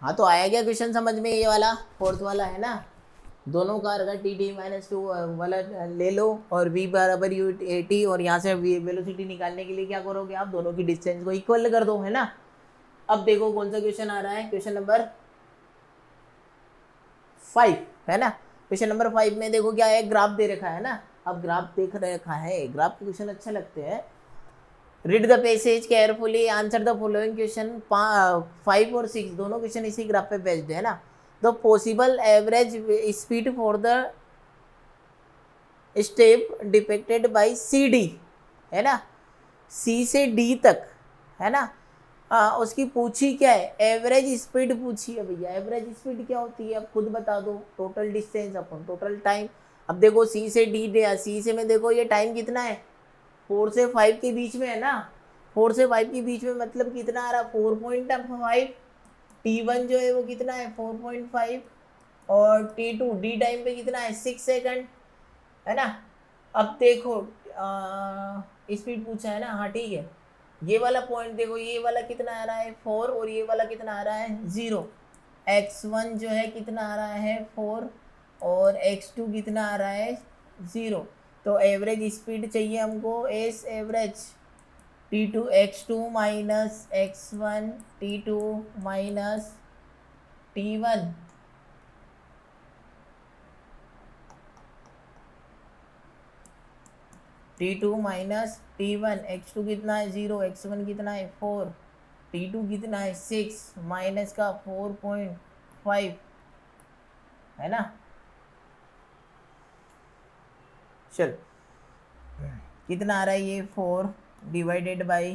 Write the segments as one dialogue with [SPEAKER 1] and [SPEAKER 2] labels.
[SPEAKER 1] हाँ तो आया क्या क्वेश्चन समझ में, ये वाला फोर्थ वाला है ना, दोनों का अगर टी टी माइनस टू वाला ले लो और v बराबर यू टी, और यहाँ से वेलोसिटी निकालने के लिए क्या करोगे आप, दोनों की डिस्टेंस को इक्वल कर दो, है ना। अब देखो कौन सा क्वेश्चन आ रहा है, क्वेश्चन नंबर 5 है ना। क्वेश्चन नंबर 5 में देखो क्या है, ग्राफ दे रखा है ना। अब ग्राफ देख रखा है, ग्राफ के क्वेश्चन अच्छे लगते हैं। Read the passage carefully, answer the following question. 5 और 6 दोनों क्वेश्चन इसी ग्राफ पे बेस्ड है ना। The possible average speed for the step depicted by C D, है ना, सी से डी तक, है ना। उसकी पूछी क्या है, एवरेज स्पीड पूछी है भैया। एवरेज स्पीड क्या होती है अब खुद बता दो, टोटल डिस्टेंस अपन टोटल टाइम। अब देखो सी से डी, सी से में देखो ये टाइम कितना है, 4 से 5 के बीच में है ना। 4 से 5 के बीच में मतलब कितना आ रहा, 4.5। T1 जो है वो कितना है 4.5, और T2 डी टाइम पे कितना है 6 सेकंड, है ना। अब देखो स्पीड पूछा है ना, हाँ ठीक है। ये वाला पॉइंट देखो, ये वाला कितना आ रहा है 4, और ये वाला कितना आ रहा है 0। x1 जो है कितना आ रहा है 4, और x2 कितना आ रहा है 0। तो एवरेज स्पीड चाहिए हमको, S average T2 x2 minus x1 T2 minus T1, T2 minus T1। x2 कितना है 0, x1 कितना है 4, T2 कितना है 6, माइनस का 4.5, है ना। चल कितना आ रहा है ये 4 डिवाइडेड बाई,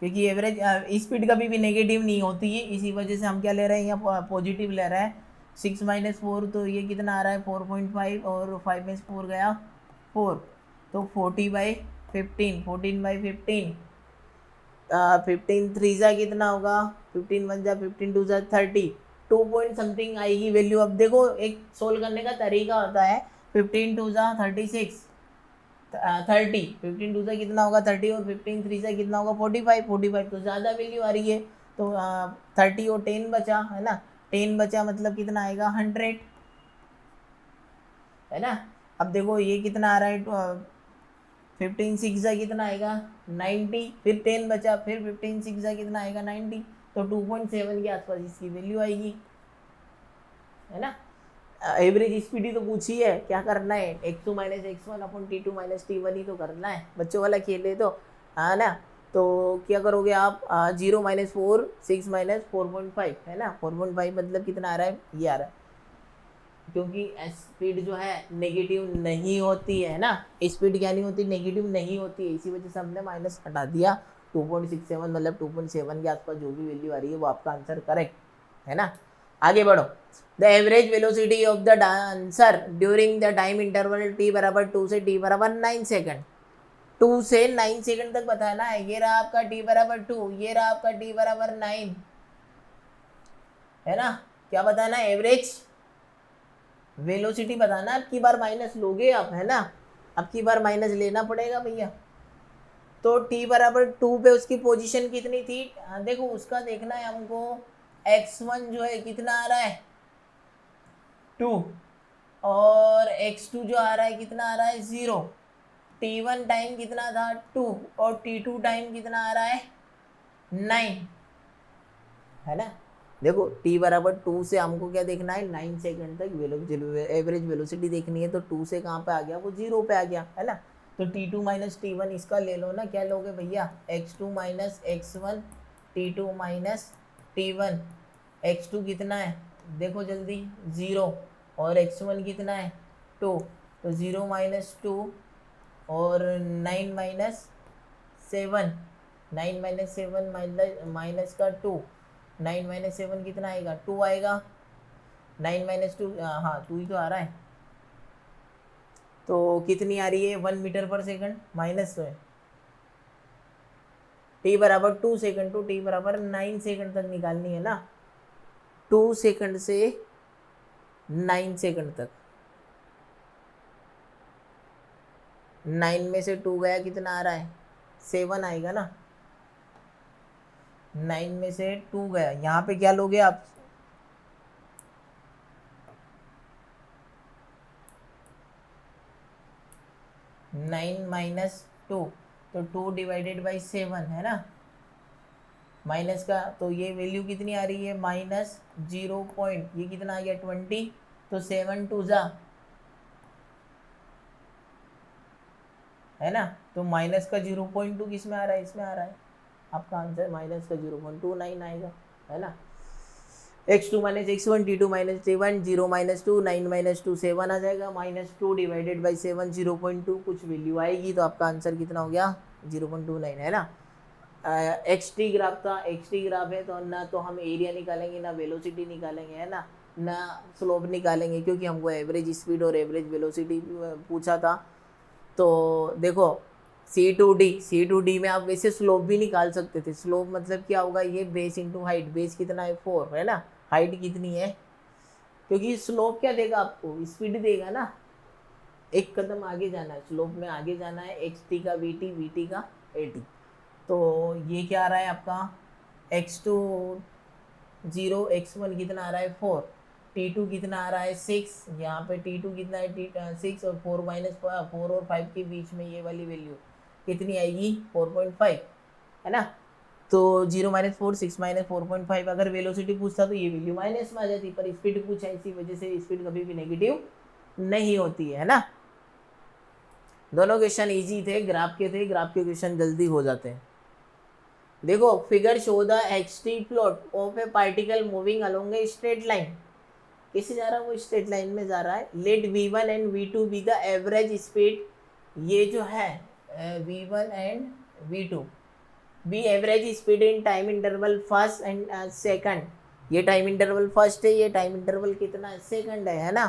[SPEAKER 1] क्योंकि एवरेज स्पीड कभी भी नेगेटिव नहीं होती है, इसी वजह से हम क्या ले रहे हैं यहाँ पॉजिटिव ले रहा है। 6 माइनस 4, तो ये कितना आ रहा है 4.5, और 5 में 4 गया 4, तो 40/15, 14/15। 15 3 जा कितना होगा, 15 1 जा 15 2 जा 30, 2 पॉइंट समथिंग आएगी वैल्यू। अब देखो एक सोल्व करने का तरीका होता है, 15 2 जा 36, 30, 15 2 से कितना होगा 30, और 15 3 से कितना होगा 45, 45 तो ज़्यादा वैल्यू आ रही है, तो 30 और 10 बचा, है ना। 10 बचा मतलब कितना आएगा 100, है ना। अब देखो ये कितना आ रहा है 15 6 से कितना आएगा 90, फिर 10 बचा, फिर 15 6 से कितना आएगा 90, तो 2.7 के आसपास इसकी वैल्यू आएगी, है ना। एवरेज स्पीड ही तो पूछी है, क्या करना है x2 माइनस x1 अपन T2 माइनस T1 ही तो करना है, बच्चों वाला खेल है तो, है ना। तो क्या करोगे आप 0 माइनस 4 6 माइनस 4.5, है ना। 4.5 मतलब कितना आ रहा है, ये आ रहा है, क्योंकि स्पीड जो है नेगेटिव नहीं होती है ना। स्पीड क्या नहीं होती, नेगेटिव नहीं होती है, इसी वजह से हमने माइनस हटा दिया। 2.67 मतलब 2.7 के आसपास जो भी वैल्यू आ रही है वो आपका आंसर करेक्ट है ना। आगे बढ़ो। The average velocity of the answer during the time interval t बराबर 2 से t बराबर 9 सेकंड। 2 से 9 सेकंड तक बताना है। ये रहा आपका t बराबर 2, ये रहा आपका t बराबर 9, है ना। क्या बताना है, एवरेज वेलोसिटी बताना। अब की बार माइनस लोगे आप, है ना, अब की बार माइनस लेना पड़ेगा भैया। तो t बराबर 2 पे उसकी पोजीशन कितनी थी, देखो उसका देखना है हमको। x1 जो है कितना आ रहा है 2, और x2 जो आ रहा है कितना आ रहा है 0। t1 टाइम कितना था 2, और t2 टाइम कितना आ रहा है 9, है ना। देखो t बराबर 2 से हमको क्या देखना है 9 सेकंड तक एवरेज वेलोसिटी देखनी है, तो 2 से कहाँ पे आ गया, वो 0 पे आ गया, है ना। तो t2 माइनस t1 इसका ले लो ना, क्या लोगे भैया x2 minus x1 t2 minus t1। x2 कितना है देखो जल्दी 0, और x1 कितना है 2, तो 0 माइनस 2, और 9 माइनस 7, 9 माइनस 7 माइनस का 2, 9 माइनस 7 कितना आएगा 2 आएगा, 9 माइनस 2 हाँ 2 ही तो आ रहा है, तो कितनी आ रही है 1 मीटर पर सेकंड, माइनस तो है। t बराबर 2 सेकंड, तो t बराबर 9 सेकंड तक निकालनी है ना। 2 सेकंड से 9 सेकंड तक, 9 में से 2 गया कितना आ रहा है 7 आएगा ना। 9 में से 2 गया, यहाँ पे क्या लोगे आप 9 माइनस 2, तो 2 डिवाइडेड बाई 7 है ना, माइनस का, तो ये वैल्यू कितनी आ रही है माइनस 0 पॉइंट, ये कितना आ गया 20, तो 7 टू जा है ना, तो माइनस का 0.2 किस में आ रहा है, इसमें आ रहा है, आपका आंसर माइनस का 0.29 आएगा, है ना। x2 minus x1, t2 minus t1, 0 minus 2, 9 minus 2 7 आ जाएगा, माइनस 2 डिवाइडेड बाई 7 0.2 कुछ वैल्यू आएगी, तो आपका आंसर कितना हो गया 0.29 है ना। एक्स टी ग्राफ था, एक्स टी ग्राफ है तो ना तो हम एरिया निकालेंगे ना वेलोसिटी निकालेंगे, है ना स्लोप निकालेंगे, क्योंकि हमको एवरेज स्पीड और एवरेज वेलोसिटी पूछा था। तो देखो C2D में आप वैसे स्लोप भी निकाल सकते थे, स्लोप मतलब क्या होगा, ये बेस इंटू हाइट, बेस कितना है 4 है ना, हाइट कितनी है, क्योंकि स्लोप क्या देगा आपको, स्पीड देगा ना, एक कदम आगे जाना है, स्लोप में आगे जाना है, XT का VT, VT का AT, तो ये क्या आ रहा है आपका x2 0, x1 कितना आ रहा है 4, t2 कितना आ रहा है 6, यहाँ पे t2 कितना है 6 और 4 माइनस 4 और 5 के बीच में ये वाली वैल्यू कितनी आएगी 4.5 है ना। तो 0 माइनस 4, 6 माइनस 4.5, अगर वेलोसिटी पूछता तो ये वैल्यू माइनस में आ जाती, पर स्पीड पूछा, इसी वजह से स्पीड कभी भी नेगेटिव नहीं होती है ना। दोनों क्वेश्चन इजी थे, ग्राफ के थे, ग्राफ के क्वेश्चन जल्दी हो जाते हैं। देखो figure show the XT plot of a particle moving along a straight line, कैसे जा रहा है वो स्ट्रेट लाइन में जा रहा है, let v1 and v2 be the average speed, ये जो है v1 and v2 be average speed in time interval first and second, ये टाइम इंटरवल फर्स्ट है, ये टाइम इंटरवल कितना है सेकंड है ना।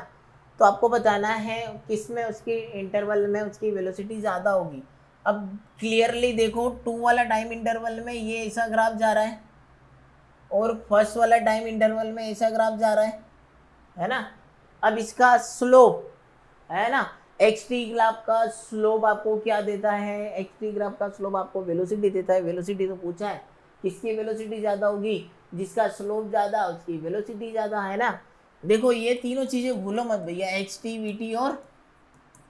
[SPEAKER 1] तो आपको बताना है किस में उसकी इंटरवल में उसकी वेलोसिटी ज़्यादा होगी। अब क्लियरली देखो 2 वाला टाइम इंटरवल में ये ऐसा ग्राफ जा रहा है और फर्स्ट वाला टाइम इंटरवल में ऐसा ग्राफ जा रहा है ना। अब इसका स्लोप है ना, एक्स टी ग्राफ का स्लोप आपको क्या देता है, एक्स टी ग्राफ का स्लोप आपको वेलोसिटी देता है, वेलोसिटी तो पूछा है, किसकी वेलोसिटी ज़्यादा होगी, जिसका स्लोप ज़्यादा उसकी वेलोसिटी ज़्यादा है ना। देखो ये तीनों चीज़ें भूलो मत भैया, एक्स टी वी टी और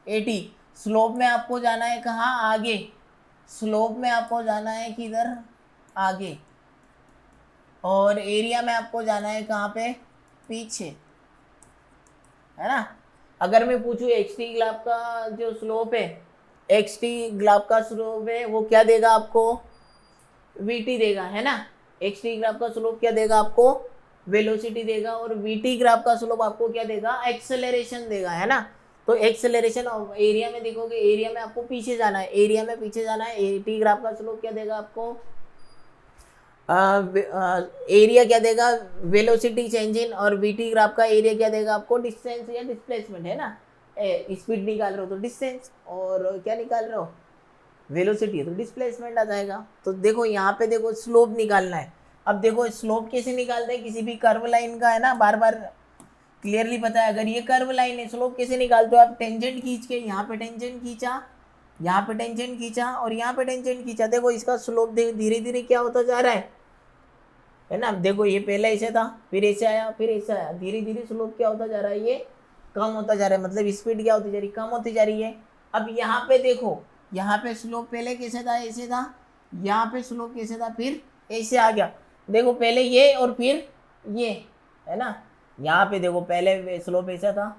[SPEAKER 1] ए टी। स्लोप में आपको जाना है कहाँ, आगे, स्लोप में आपको जाना है किधर, आगे, और एरिया में आपको जाना है कहाँ पे, पीछे, है ना। अगर मैं पूछूं एक्स टी ग्राफ का जो स्लोप है, एक्स टी ग्राफ का स्लोप है वो क्या देगा आपको, वीटी देगा, है ना। एक्स टी ग्राफ का स्लोप क्या देगा आपको, वेलोसिटी देगा, और वीटी ग्राफ का स्लोप आपको क्या देगा, एक्सेलरेशन देगा, है ना। तो एक्सेलरेशन एरिया में देखोगे, एरिया में आपको पीछे जाना है, एरिया में पीछे जाना है, टी ग्राफ का स्लोप क्या देगा आपको, एरिया क्या देगा, वेलोसिटी चेंज इन, और वीटी ग्राफ का एरिया क्या देगा आपको, डिस्टेंस या डिस्प्लेसमेंट, है ना। स्पीड निकाल रहे हो तो डिस्टेंस, और क्या निकाल रहे हो वेलोसिटी, तो डिस्प्लेसमेंट आ जाएगा। तो देखो यहाँ पे देखो स्लोप निकालना है। अब देखो स्लोप कैसे निकालते हैं, किसी भी कर्व लाइन का, है ना, बार बार क्लियरली पता है, अगर ये कर्व लाइन है स्लोप कैसे निकालते हो आप, टेंजेंट खींच के, यहाँ पे टेंजेंट खींचा, यहाँ पे टेंजेंट खींचा और यहाँ पे टेंजेंट खींचा, देखो इसका स्लोप धीरे धीरे क्या होता जा रहा है ना। देखो ये पहले ऐसे था, फिर ऐसे आया, फिर ऐसे आया, धीरे धीरे स्लोप क्या होता जा रहा है, ये कम होता जा रहा है, मतलब स्पीड क्या होती जा रही है, कम होती जा रही है। अब यहाँ पे देखो, यहाँ पे स्लोप पहले कैसे था, ऐसे था, यहाँ पे स्लोप कैसे था, फिर ऐसे आ गया, देखो पहले ये और फिर ये, है ना। यहाँ पे देखो पहले स्लोप ऐसा था,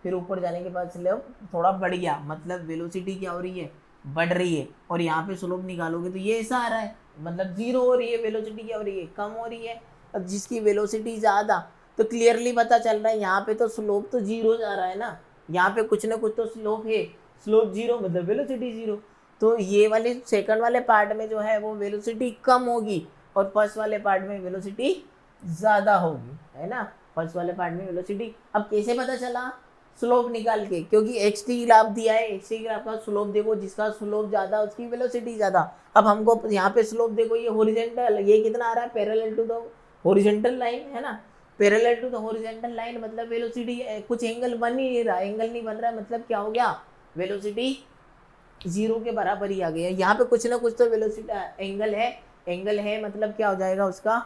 [SPEAKER 1] फिर ऊपर जाने के बाद स्लोप थोड़ा बढ़ गया, मतलब वेलोसिटी क्या हो रही है, बढ़ रही है, और यहाँ पे स्लोप निकालोगे तो ये ऐसा आ रहा है, मतलब जीरो हो रही है, वेलोसिटी क्या हो रही है, कम हो रही है। अब जिसकी वेलोसिटी ज़्यादा, तो क्लियरली पता चल रहा है यहाँ पे तो स्लोप तो जीरो जा रहा है ना, यहाँ पे कुछ ना कुछ तो स्लोप है, स्लोप जीरो मतलब वेलोसिटी जीरो। तो ये वाले सेकंड वाले पार्ट में जो है वो वेलोसिटी कम होगी, और फर्स्ट वाले पार्ट में वेलोसिटी ज़्यादा होगी, है ना। फर्स्ट वाले पार्ट में वेलोसिटी, अब कैसे पता चला, स्लोप निकाल के, क्योंकि एक्स टी ग्राफ दिया है, एक्स टी ग्राफ का स्लोप देखो, जिसका स्लोप ज़्यादा उसकी वेलोसिटी ज़्यादा। अब हमको यहाँ पे स्लोप देखो, ये हॉरिजॉन्टल, ये कितना आ रहा है, parallel to the horizontal line, है ना, parallel to the horizontal line, मतलब वेलोसिटी कुछ एंगल बन ही नहीं रहा, एंगल नहीं बन रहा, मतलब क्या हो गया, वेलोसिटी जीरो के बराबर ही आ गया। यहाँ पे कुछ ना कुछ तो वेलोसिटी एंगल है, एंगल है, मतलब क्या हो जाएगा उसका,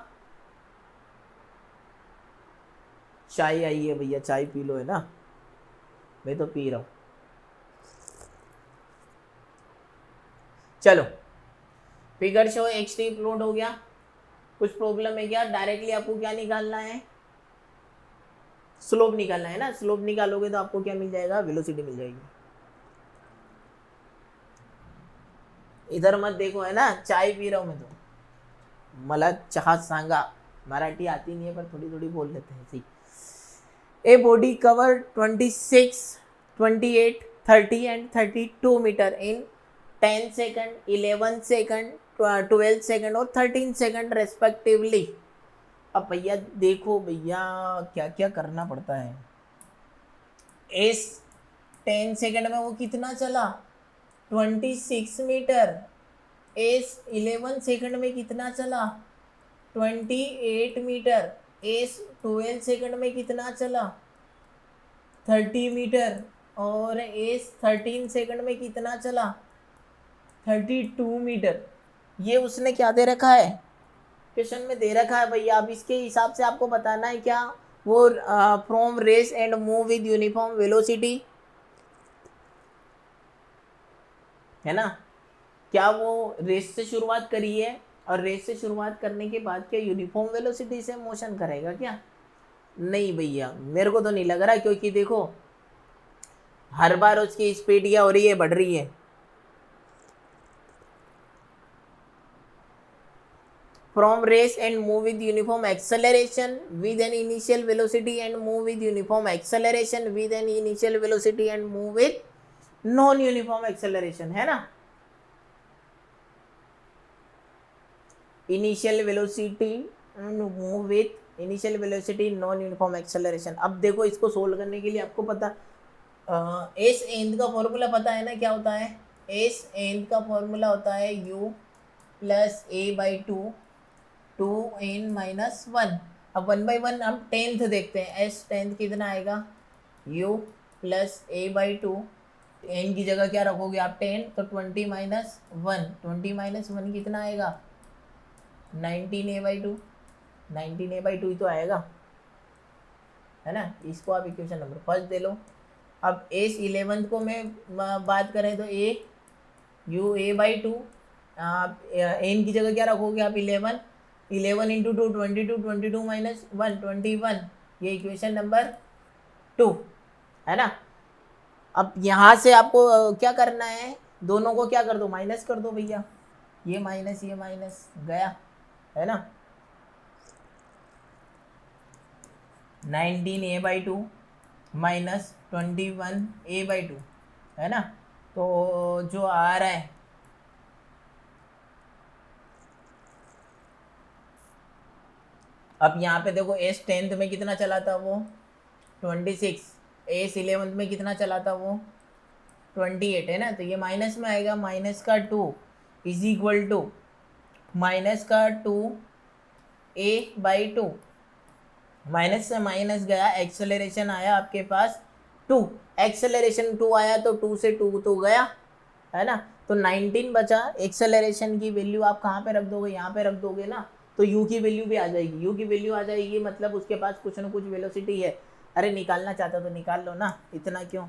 [SPEAKER 1] चाय आई है भैया, चाय पी लो, है ना, मैं तो पी रहा हूँ। चलो फिगर शो एक स्टेप लोड हो गया, कुछ प्रॉब्लम है क्या? डायरेक्टली आपको क्या निकालना है? स्लोप निकालना है ना। स्लोप निकालोगे तो आपको क्या मिल जाएगा? वेलोसिटी मिल जाएगी। इधर मत देखो, है ना, चाय पी रहा हूं मैं तो, मला चहा सांगा। मराठी आती नहीं है पर थोड़ी थोड़ी बोल लेते हैं। See a body cover 26, 28, 30 and 32 meter in 10 second, 11 second, 12 second और 13 सेकंड रेस्पेक्टिवली। अब भैया देखो भैया क्या क्या करना पड़ता है। इस 10 सेकंड में वो कितना चला? 26 मीटर। इस 11 सेकंड में कितना चला? 28 मीटर। इस 12 सेकंड में कितना चला? 30 मीटर। और इस 13 सेकंड में कितना चला? 32 मीटर। ये उसने क्या दे रखा है? क्वेश्चन में दे रखा है भैया। अब इसके हिसाब से आपको बताना है क्या? वो from rest and move with uniform velocity, है ना। क्या वो रेस से शुरुआत करी है और रेस से शुरुआत करने के बाद क्या यूनिफॉर्म वेलोसिटी से मोशन करेगा क्या? नहीं भैया, मेरे को तो नहीं लग रहा, क्योंकि देखो हर बार उसकी स्पीड क्या हो रही है? बढ़ रही है। From race and move with uniform acceleration with an initial velocity and move with uniform acceleration with an initial velocity and move with non uniform acceleration, है ना। initial velocity and move with initial velocity non uniform acceleration। अब देखो इसको solve करने के लिए आपको पता एस एंड का फॉर्मूला पता है ना, क्या होता है? एस एंड का फॉर्मूला होता है u plus a by 2n-1। अब 1/1 हम 10th देखते हैं। एस 10th कितना आएगा? u plus a by 2, N की जगह क्या रखोगे आप? 10, तो 20-1, 20-1 कितना आएगा? 19a/2, 19a/2 ही तो आएगा, है ना। इसको आप इक्वेशन नंबर फर्स्ट दे लो। अब एस 11th को मैं बात करें तो ए यू a/2, एन की जगह क्या रखोगे आप? 11, 11 इंटू 2 22, 22 माइनस 1 21। ये इक्वेशन नंबर 2, है ना। अब यहाँ से आपको क्या करना है? दोनों को क्या कर दो? माइनस कर दो भैया। ये माइनस गया, है ना। 19a/2 माइनस 21a/2, है ना। तो जो आ रहा है अब यहाँ पे देखो, एस 10th में कितना चला था? वो 26। एस 11th में कितना चला था? वो 28, है ना। तो ये माइनस में आएगा। माइनस का 2 इज इक्वल टू माइनस का 2a/2। माइनस से माइनस गया, एक्सेलरेशन आया आपके पास 2, एक्सेलरेशन 2 आया तो 2 से 2 तो गया, है ना। तो 19 बचा। एक्सेलरेशन की वैल्यू आप कहाँ पे रख दोगे? यहाँ पे रख दोगे ना, तो u की वैल्यू भी आ जाएगी। u की वैल्यू आ जाएगी मतलब उसके पास कुछ ना कुछ वेलोसिटी है। अरे निकालना चाहता तो निकाल लो ना, इतना क्यों।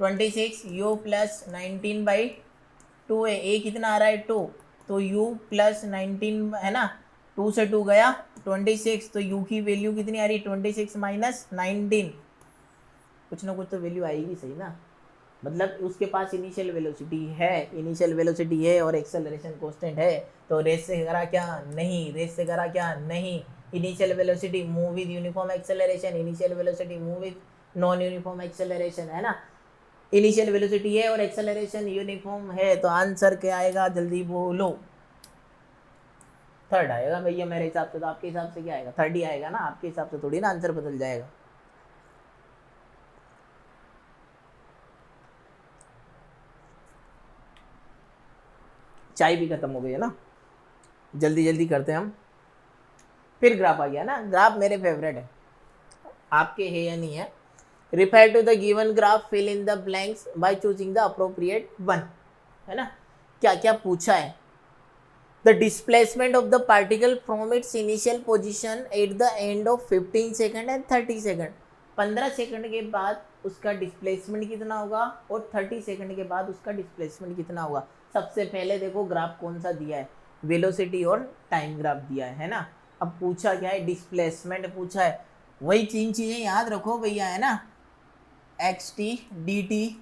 [SPEAKER 1] 26 u प्लस 19/2 है। a कितना आ रहा है? 2, तो u प्लस 19, है ना। 2 से 2 गया 26, तो u की वैल्यू कितनी आ रही? 26 माइनस 19। कुछ ना कुछ तो वैल्यू आएगी, सही ना। मतलब उसके पास इनिशियल वेलोसिटी है और एक्सेलरेशन कांस्टेंट है। तो रेस से करा क्या? नहीं। रेस से करा क्या? नहीं। Initial velocity move with uniform acceleration, initial velocity move with non uniform acceleration, है ना। इनिशियल वेलोसिटी है और एक्सेलरेशन यूनिफॉर्म है, तो आंसर क्या आएगा? जल्दी बोलो। थर्ड आएगा भैया मेरे हिसाब से। तो आपके हिसाब से क्या आएगा? थर्ड ही आएगा ना। आपके हिसाब से थोड़ी ना आंसर बदल जाएगा। चाय भी खत्म हो गई है ना, जल्दी जल्दी करते हैं हम। फिर ग्राफ आ गया ना। ग्राफ मेरे फेवरेट है, आपके है या नहीं है। Refer to the given graph, fill in the blanks by choosing the appropriate one, है ना। क्या क्या पूछा है? The displacement of the particle from its initial position at the end of 15 second and 30 second. 15 second के बाद उसका displacement कितना होगा और 30 सेकेंड के बाद उसका डिस्प्लेसमेंट कितना होगा। सबसे पहले देखो ग्राफ कौन सा दिया है, वेलोसिटी और टाइम ग्राफ दिया है ना। अब पूछा क्या है, डिस्प्लेसमेंट पूछा है। वही तीन चीजें याद रखो भैया, है ना, x T, D T,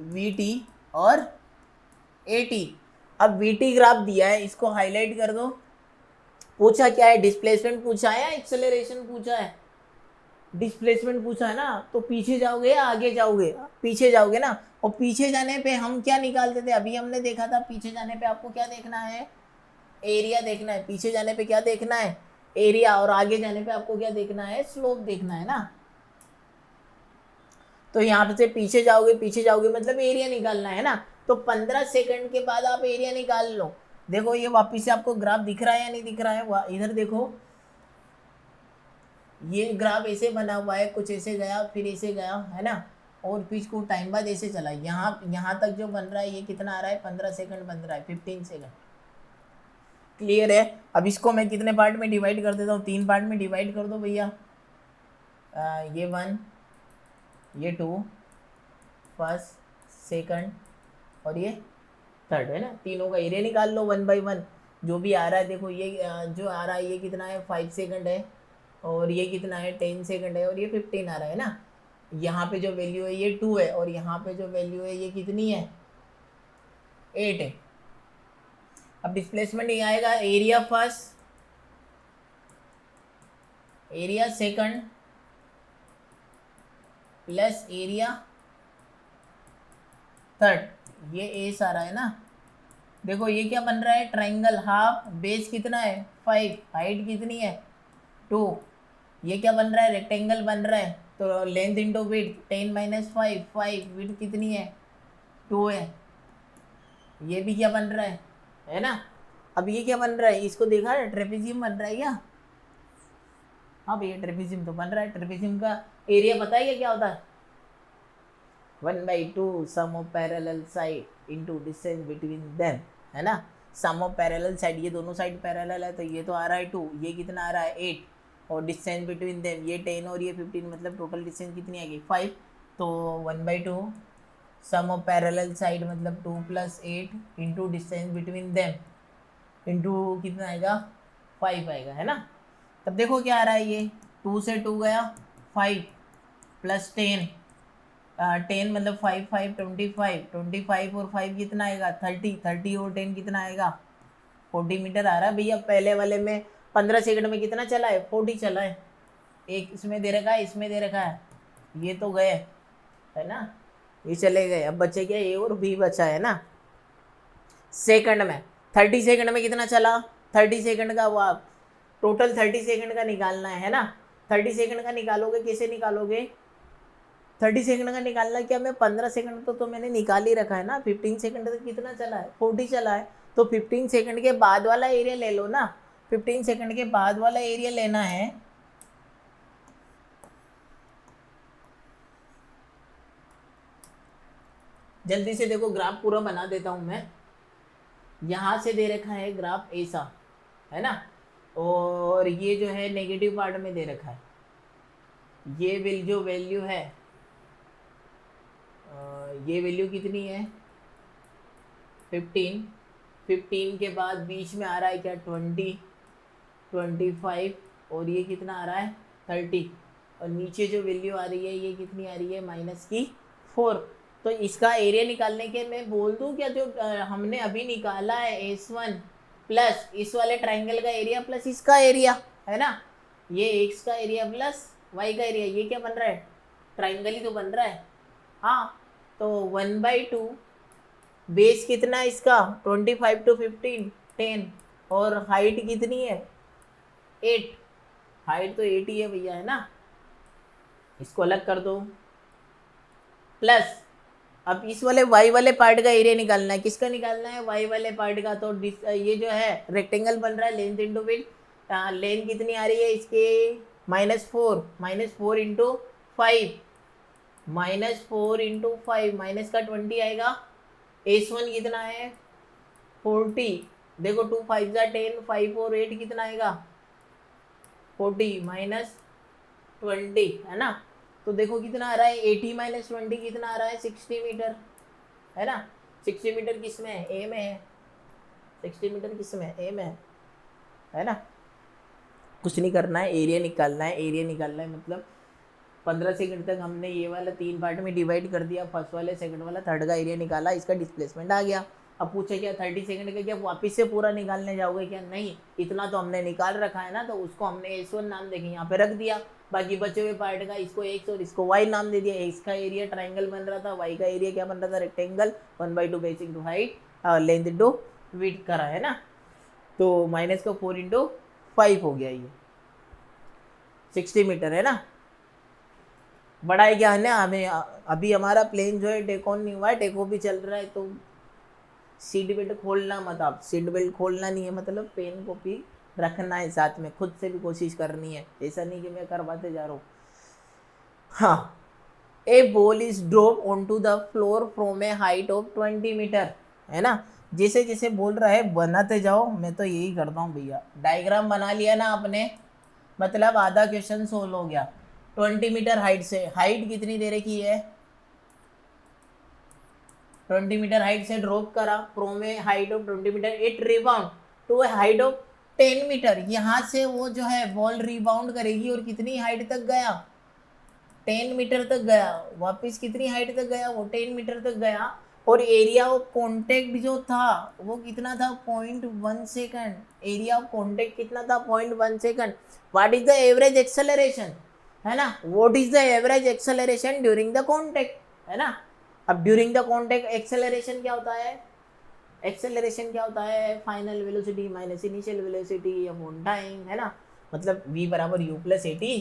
[SPEAKER 1] we T और ए टी। अब वी टी ग्राफ दिया है, इसको हाईलाइट कर दो। पूछा क्या है, डिस्प्लेसमेंट पूछा है या एक्सेलरेशन पूछा है? डिस्प्लेसमेंट पूछा है ना, तो पीछे जाओगे या आगे जाओगे? पीछे जाओगे ना। और पीछे जाने पे हम क्या निकालते थे, अभी हमने देखा था, पीछे जाने पे आपको क्या देखना है, एरिया देखना है। पीछे जाने पे क्या देखना है, एरिया। और आगे जाने पे आपको क्या देखना है, स्लोप देखना है ना। तो यहाँ से पीछे जाओगे मतलब एरिया निकालना है ना। तो 15 सेकंड के बाद आप एरिया निकाल लो। देखो ये वापिस से आपको ग्राफ दिख रहा है या नहीं दिख रहा है, इधर देखो, ये ग्राफ ऐसे बना हुआ है, कुछ ऐसे गया फिर ऐसे गया, है ना, और फिर कुछ टाइम बाद ऐसे चला। यहाँ तक जो बन रहा है ये कितना आ रहा है, 15 सेकंड बन रहा है, 15 सेकंड। क्लियर है? अब इसको मैं कितने पार्ट में डिवाइड कर देता हूँ, 3 पार्ट में डिवाइड कर दो भैया। ये 1, ये 2, फर्स्ट, सेकंड और ये थर्ड, है ना। तीनों का एरिया निकाल लो 1 बाई 1। जो भी आ रहा है देखो, ये जो आ रहा है ये कितना है, 5 सेकंड है, और ये कितना है, 10 सेकंड है, और ये 15 आ रहा है ना। यहाँ पे जो वैल्यू है ये 2 है, और यहाँ पे जो वैल्यू है ये कितनी है, 8 है। अब डिस्प्लेसमेंट ये आएगा, area first, area second plus area third, ये एस आ रहा है ना। देखो ये क्या बन रहा है, ट्राइंगल। हाफ, बेस कितना है 5, हाइट कितनी है 2। ये क्या बन रहा है, रेक्टेंगल बन रहा है, तो length into width 10 minus 5, 5, width कितनी है 2 है। ये भी क्या बन रहा है ना। अब ये क्या बन रहा है, इसको देखा है, ट्रेपेजियम बन रहा है क्या? हाँ भैया ट्रेपेजियम तो बन रहा है। ट्रेपेजियम का एरिया पता है क्या होता है, 1/2 sum of parallel side into distance between them, है ना। सम ऑफ पैरेलल साइड, ये दोनों साइड पैरेलल है, तो ये तो आ रहा है 2, ये कितना आ रहा है 8, और डिस्टेंस बिटवीन देम ये 10 और ये 15, मतलब टोटल डिस्टेंस कितनी आएगी 5। तो 1/2 सम ऑफ पैरेलल साइड मतलब 2 + 8 into distance between them into कितना आएगा 5 आएगा, है ना। तब देखो क्या आ रहा है, ये 2 से 2 गया 5 + 10, 10 मतलब 5, 5 25, 25 और 5 कितना आएगा 30, 30 और 10 कितना आएगा 40 मीटर आ रहा है भैया। पहले वाले में 15 सेकंड में कितना चला है, 40 चला है। एक इसमें दे रखा है, इसमें दे रखा है, ये तो गए, है ना, ये चले गए। अब बचे क्या, ए और बी बचा है ना। सेकंड में 30 सेकंड में कितना चला, 30 सेकंड का, वो टोटल 30 सेकंड का निकालना है ना। 30 सेकंड का निकालोगे, कैसे निकालोगे, 30 सेकंड का निकालना क्या, मैं 15 सेकंड तो मैंने निकाल ही रखा है ना। 15 सेकंड तक कितना चला है, 40 चला है। तो 15 सेकंड के बाद वाला एरिया ले लो ना, 15 सेकंड के बाद वाला एरिया लेना है। जल्दी से देखो ग्राफ पूरा बना देता हूं मैं। यहाँ से दे रखा है ग्राफ ऐसा, है ना, और ये जो है नेगेटिव पार्ट में दे रखा है। ये जो वैल्यू है, ये वैल्यू कितनी है 15, 15 के बाद बीच में आ रहा है क्या 20, 25, और ये कितना आ रहा है 30, और नीचे जो वैल्यू आ रही है ये कितनी आ रही है -4। तो इसका एरिया निकालने के मैं बोल दूं क्या, जो हमने अभी निकाला है S1 प्लस इस वाले ट्राइंगल का एरिया प्लस इसका एरिया, है ना, ये x का एरिया प्लस y का एरिया, ये क्या बन रहा है, ट्राइंगल ही तो बन रहा है। हाँ, तो 1/2 बेस कितना है इसका 25 to 15 10, और हाइट कितनी है 8, हाइट तो 8 ही है भैया, है ना। इसको अलग कर दो, प्लस अब इस वाले y वाले पार्ट का एरिया निकालना है। किसका निकालना है, y वाले पार्ट का। तो ये जो है रेक्टेंगल बन रहा है, लेंथ इंटू विड्थ, लेंथ कितनी आ रही है इसके -4, -4 इंटू 5, -4 इंटू 5, माइनस का 20 आएगा। S1 कितना है 40, देखो 2 5 10, 5 और 8 कितना आएगा 40 -20, है ना। तो देखो कितना आ रहा है 80 - 20 कितना आ रहा है 60 मीटर, है ना। 60 मीटर किस में है, ए में है। 60 मीटर किस में है, ए में है ना। कुछ नहीं करना है, एरिया निकालना है। एरिया निकालना है मतलब 15 सेकंड तक हमने ये वाला 3 पार्ट में डिवाइड कर दिया, फर्स्ट वाले, सेकंड वाला, थर्ड का एरिया निकाला, इसका डिस्प्लेसमेंट आ गया। अब पूछे क्या 30 सेकंड का क्या वापस से पूरा निकालने जाओगे क्या, नहीं, इतना तो हमने निकाल रखा है ना, तो उसको हमने S1 नाम देके यहाँ पे रख दिया। बाकी बचे हुए पार्ट का इसको x और इसको y नाम दे दिया। x का एरिया ट्राइंगल बन रहा था, y का एरिया क्या बन रहा था, rectangle. 1/2 base into height length into width करा है ना, तो माइनस का 4 इंटू 5 हो गया, ये 60 मीटर है ना। बड़ा है क्या है ना, हमें अभी हमारा प्लेन जो है टेक ऑन नहीं हुआ है, टेक ऑफ भी चल रहा है, तो सीट बेल्ट खोलना मत, आप सीट बेल्ट खोलना नहीं है, मतलब पेन कॉपी रखना है साथ में, खुद से भी कोशिश करनी है, ऐसा नहीं कि मैं करवाते जा रहा हूँ। हाँ, a ball is drop on to the floor from a height of 20 meter, है ना। जैसे जैसे बोल रहा है बनाते जाओ, मैं तो यही करता हूँ भैया। डायग्राम बना लिया ना आपने, मतलब आधा क्वेश्चन सोल्व हो गया। 20 मीटर हाइट से, हाइट कितनी दे रखी है, 20 मीटर हाइट से ड्रॉप करा from a height of 20 metre, it rebound to a height of 10 metre. यहाँ से वो जो है बॉल रिबाउंड करेगी और कितनी हाइट तक गया, 10 मीटर तक गया। वापस कितनी हाइट तक गया, वो 10 मीटर तक गया। और एरिया ऑफ कॉन्टेक्ट जो था वो कितना था, 0.1 सेकंड। एरिया ऑफ कॉन्टेक्ट कितना था, 0.1 second. What is the average acceleration, है ना, what is the average acceleration during the contact, है ना। अब ड्यूरिंग द कॉन्टेक्ट एक्सेलरेशन क्या होता है, एक्सेलरेशन क्या होता है, final velocity minus initial velocity upon time, है ना। मतलब v बराबर u plus A T,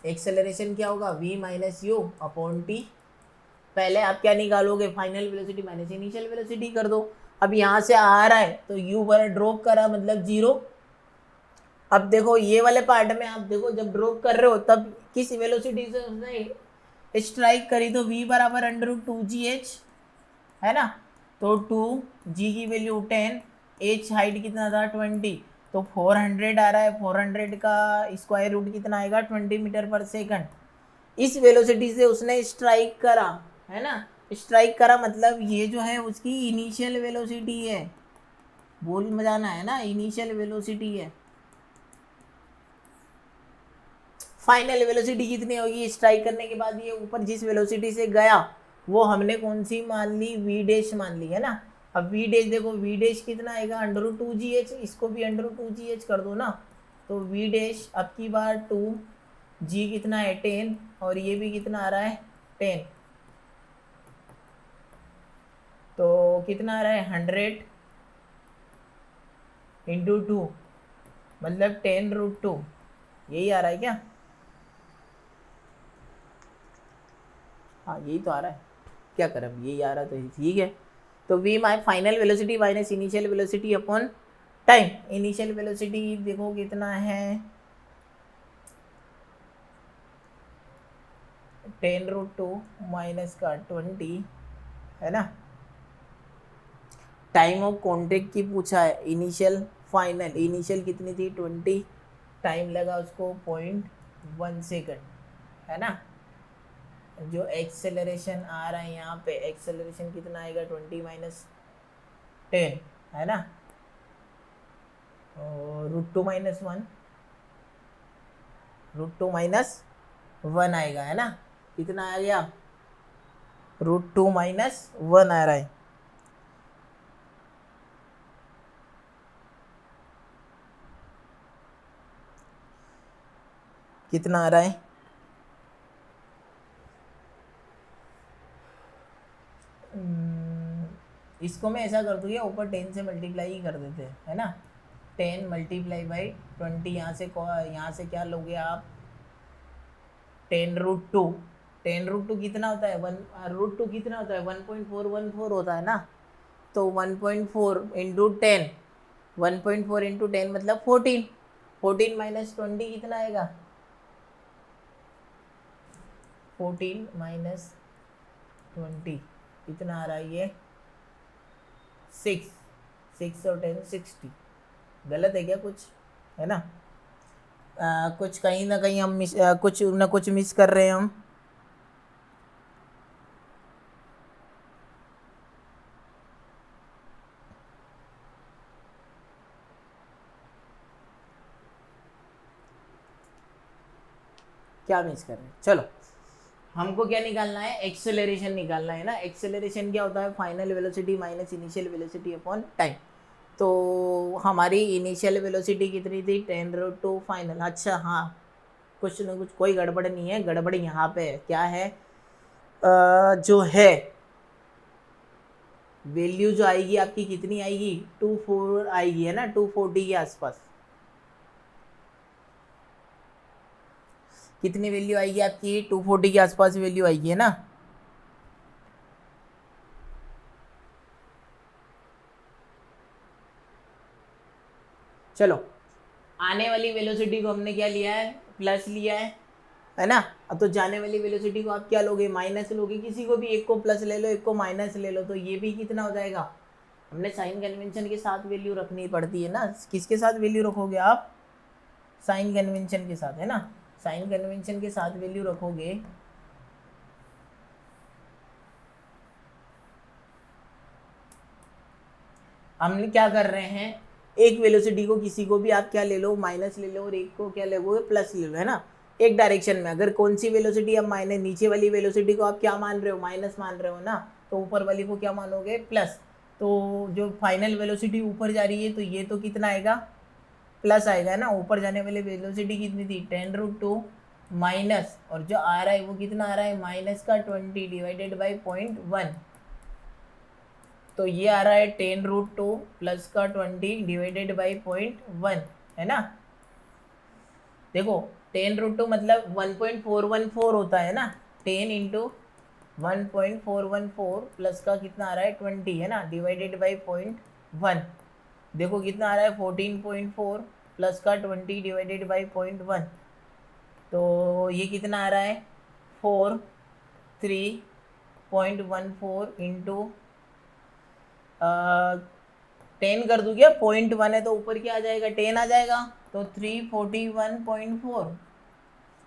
[SPEAKER 1] acceleration क्या होगा, v minus you upon T. पहले आप क्या निकालोगे, final velocity minus initial velocity कर दो। अब यहाँ से आ रहा है तो u पर ड्रॉप करा मतलब 0। अब देखो ये वाले पार्ट में आप देखो, जब ड्रॉप कर रहे हो तब किस वेलोसिटी से उसने स्ट्राइक करी, तो v बराबर √2gh, है ना। तो 2g की वैल्यू 10, h हाइट कितना था 20, तो 400 आ रहा है। 400 का स्क्वायर रूट कितना आएगा, 20 मीटर पर सेकंड। इस वेलोसिटी से उसने स्ट्राइक करा, है ना। स्ट्राइक करा मतलब ये जो है उसकी इनिशियल वेलोसिटी है, बोल मजाना है ना, इनिशियल वेलोसिटी है। फाइनल वेलोसिटी कितनी होगी स्ट्राइक करने के बाद, ये ऊपर जिस वेलोसिटी से गया वो हमने कौन सी मान ली, वी डैश मान ली, है ना। अब वी डैश देखो, वी डैश कितना आएगा, √2gh, इसको भी √2gh कर दो ना, तो वी डैश अब की बार 2, जी कितना है 10, और ये भी कितना आ रहा है 10, तो कितना आ रहा है 100 इंटू 2, मतलब 10√2, यही आ रहा है क्या, हाँ यही तो आ रहा है, क्या करें, अब यही आ रहा है तो ठीक है। तो v my final velocity minus initial velocity upon time. Initial velocity देखो कितना है 10√2 माइनस का 20, है ना। टाइम ऑफ कॉन्टेक्ट की पूछा है, इनिशियल फाइनल, इनिशियल कितनी थी 20, टाइम लगा उसको 0.1 सेकंड, है ना। जो एक्सेलरेशन आ रहा है यहाँ पे, एक्सेलरेशन कितना आएगा 20 माइनस 10, है ना, और √2 माइनस 1, √2 माइनस 1 आएगा, है ना। कितना आ गया, √2 माइनस 1 आ रहा है। कितना आ रहा है, इसको मैं ऐसा कर दूँगा, ऊपर 10 से मल्टीप्लाई ही कर देते हैं, है ना। 10 मल्टीप्लाई बाई 20, यहाँ से क्या लोगे आप, 10√2, 10√2 कितना होता है, √2 कितना होता है 1.414 होता है ना। तो 1.4 इंटू 10, 1.4 इंटू 10 मतलब 14, 14 माइनस 20 कितना आएगा, 14 माइनस 20 कितना आ रहा है, ये 6, 6 और 10 60। गलत है क्या कुछ, है ना। कुछ कहीं ना कहीं हम कुछ ना कुछ मिस कर रहे हैं हम। क्या मिस कर रहे हैं? चलो हमको क्या निकालना है, एक्सेलरेशन निकालना है ना। एक्सेलरेशन क्या होता है, final velocity minus initial velocity upon time. तो हमारी इनिशियल वेलोसिटी कितनी थी, 10√2 फाइनल। अच्छा हाँ, कुछ ना कुछ कोई गड़बड़ नहीं है, गड़बड़ यहाँ पे है। क्या है, जो है वैल्यू जो आएगी आपकी कितनी आएगी, 24 आएगी है ना, 240 के आसपास। कितनी वैल्यू आएगी आपकी, 240 के आसपास वैल्यू आएगी है ना। चलो आने वाली वेलोसिटी को हमने क्या लिया है, प्लस लिया है ना। अब तो जाने वाली वेलोसिटी को आप क्या लोगे, माइनस लोगे। किसी को भी एक को प्लस ले लो, एक को माइनस ले लो, तो ये भी कितना हो जाएगा। हमने साइन कन्वेंशन के साथ वैल्यू रखनी पड़ती है ना। किसके साथ वैल्यू रखोगे आप, साइन कन्वेंशन के साथ है ना। साइन कन्वेंशन के साथ वैल्यू रखोगे हमने क्या कर रहे हैं, एक वेलोसिटी को किसी को भी आप क्या ले लो, माइनस ले लो, और एक को क्या लोगे, प्लस ले लो है ना। एक डायरेक्शन में अगर कौन सी वेलोसिटी आप माइनस, नीचे वाली वेलोसिटी को आप क्या मान रहे हो, माइनस मान रहे हो ना, तो ऊपर वाली को क्या मानोगे, प्लस। तो जो फाइनल वेलोसिटी ऊपर जा रही है तो ये तो कितना आएगा, प्लस आएगा है ना। ऊपर जाने वाली वेलोसिटी कितनी थी, 10√2 माइनस, और जो आ रहा है वो कितना आ रहा है, माइनस का 20 डिवाइडेड बाई 0.1। तो ये आ रहा है 10√2 प्लस का 20 डिवाइडेड बाई 0.1 है ना। देखो 10√2 मतलब 1.414 होता है ना। 10 इंटू 1.414 प्लस का कितना आ रहा है 20 है ना, डिवाइडेड बाई 0.1। देखो कितना आ रहा है 14.4 प्लस का 20 डिवाइडेड बाई 0.1। तो ये कितना आ रहा है 43.14 इंटू 10 कर दूँ क्या, 0.1 है तो ऊपर क्या आ जाएगा, 10 आ जाएगा। तो 341.4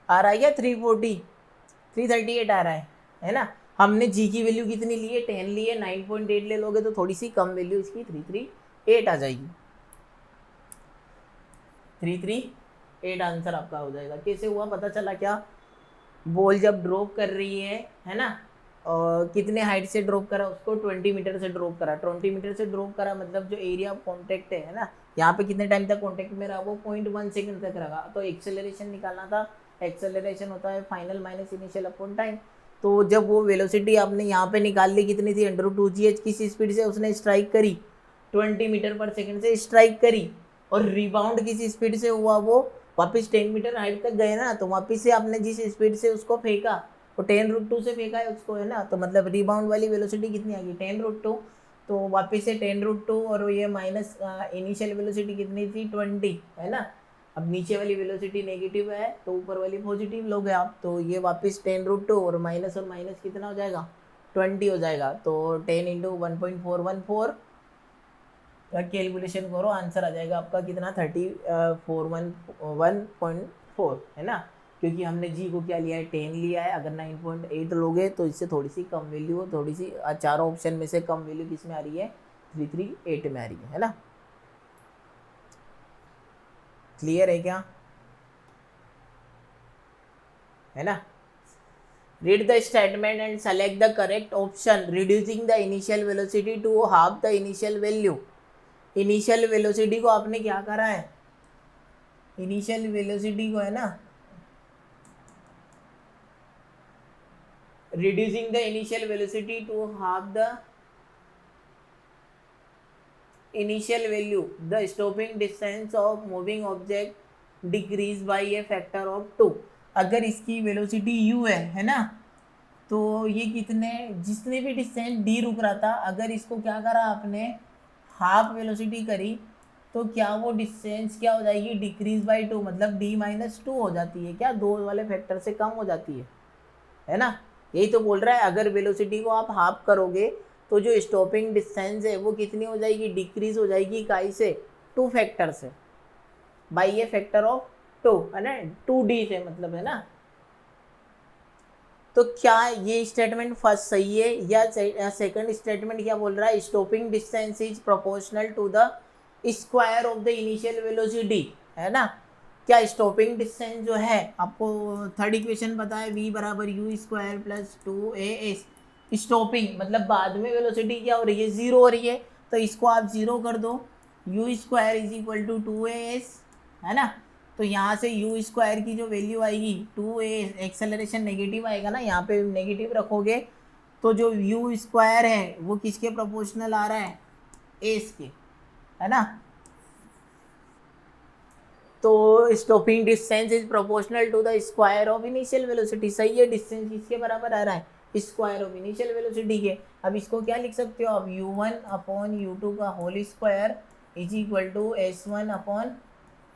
[SPEAKER 1] आ रहा है क्या, 338 आ रहा है ना। हमने जी की वैल्यू कितनी ली है, 10 ली है, 9.8 ले लोगे तो थोड़ी सी कम वैल्यू इसकी 338 आ जाएगी। 338 आंसर आपका हो जाएगा। कैसे हुआ पता चला क्या, बॉल जब ड्रॉप कर रही है ना, कितने हाइट से ड्रॉप करा उसको, 20 मीटर से ड्रॉप करा। 20 मीटर से ड्रॉप करा मतलब जो एरिया ऑफ कॉन्टेक्ट है ना, यहाँ पे कितने टाइम तक कॉन्टेक्ट में रहा, वो 0.1 सेकंड तक रहा। तो एक्सेलरेशन निकालना था। एक्सेलरेशन होता है final minus initial upon time. तो जब वो वेलोसिटी आपने यहाँ पे निकाल ली कितनी थी, √2gh, किस स्पीड से उसने स्ट्राइक करी, 20 मीटर पर सेकेंड से स्ट्राइक करी, और रिबाउंड किस स्पीड से हुआ, वो वापस 10 मीटर हाइट तक गए ना, तो वापस से आपने जिस स्पीड से उसको फेंका वो 10√2 से फेंका है उसको है ना। तो मतलब रिबाउंड वाली वेलोसिटी कितनी आ गई, 10√2। तो वापस से 10√2 और ये माइनस इनिशियल वेलोसिटी कितनी थी, 20 है ना। अब नीचे वाली वेलोसिटी नेगेटिव है तो ऊपर वाली पॉजिटिव लोगे आप। तो ये वापस 10√2 और माइनस कितना हो जाएगा, 20 हो जाएगा। तो 10 इंटू 1.414 कैलकुलेशन करो, आंसर आ जाएगा आपका कितना, 3411.4 है ना। क्योंकि हमने जी को क्या लिया है, 10 लिया है। अगर 9.8 लोगे तो इससे थोड़ी सी कम वैल्यू हो, थोड़ी सी चारों ऑप्शन में से कम वैल्यू किस में आ रही है, 338 में आ रही है ना। क्लियर है क्या, है ना। Read the statement and select the correct option. Reducing the initial velocity to half the initial value. Initial velocity को आपने क्या करा है, इनिशियल वेलोसिटी को है ना, reducing the initial velocity to half the initial value, the stopping distance of moving object decrease by a factor of 2। अगर इसकी वेलोसिटी u है ना, तो ये कितने, जितने भी डिस्टेंस d रुक रहा था, अगर इसको क्या करा आपने, हाफ वेलोसिटी करी, तो क्या वो डिस्टेंस क्या हो जाएगी, डिक्रीज बाई 2, मतलब d-2 हो जाती है क्या, 2 वाले फैक्टर से कम हो जाती है ना। यही तो बोल रहा है, अगर वेलोसिटी को आप हाफ करोगे तो जो स्टॉपिंग डिस्टेंस है वो कितनी हो जाएगी, डिक्रीज हो जाएगी, काई से, 2 फैक्टर से, बाई ए फैक्टर ऑफ 2 है ना, 2d से मतलब है ना। तो क्या ये स्टेटमेंट फर्स्ट सही है, या सेकंड स्टेटमेंट क्या बोल रहा है, stopping distance is proportional to the square of the initial velocity है ना। क्या स्टॉपिंग डिस्टेंस जो है आपको थर्ड इक्वेशन पता है, v बराबर you square plus 2as। Stopping मतलब बाद में वेलोसिटी क्या हो रही है, जीरो हो रही है, तो इसको आप जीरो कर दो, u square is equal to 2as, है ना। तो यहाँ से यू स्क्वायर की जो वैल्यू आएगी 2a, एक्सेलरेशन नेगेटिव आएगा ना, यहाँ पे नेगेटिव रखोगे तो जो यू स्क्वायर है वो किसके प्रोपोर्शनल आ रहा है, एस के, है ना। तो stopping distance is proportional to the square of initial velocity. सही है, डिस्टेंस किसके बराबर आ रहा है, स्क्वायर ऑफ इनिशियल वेलोसिटी के। अब इसको क्या लिख सकते हो आप, u1 अपॉन u2 का whole square is equal to s1 upon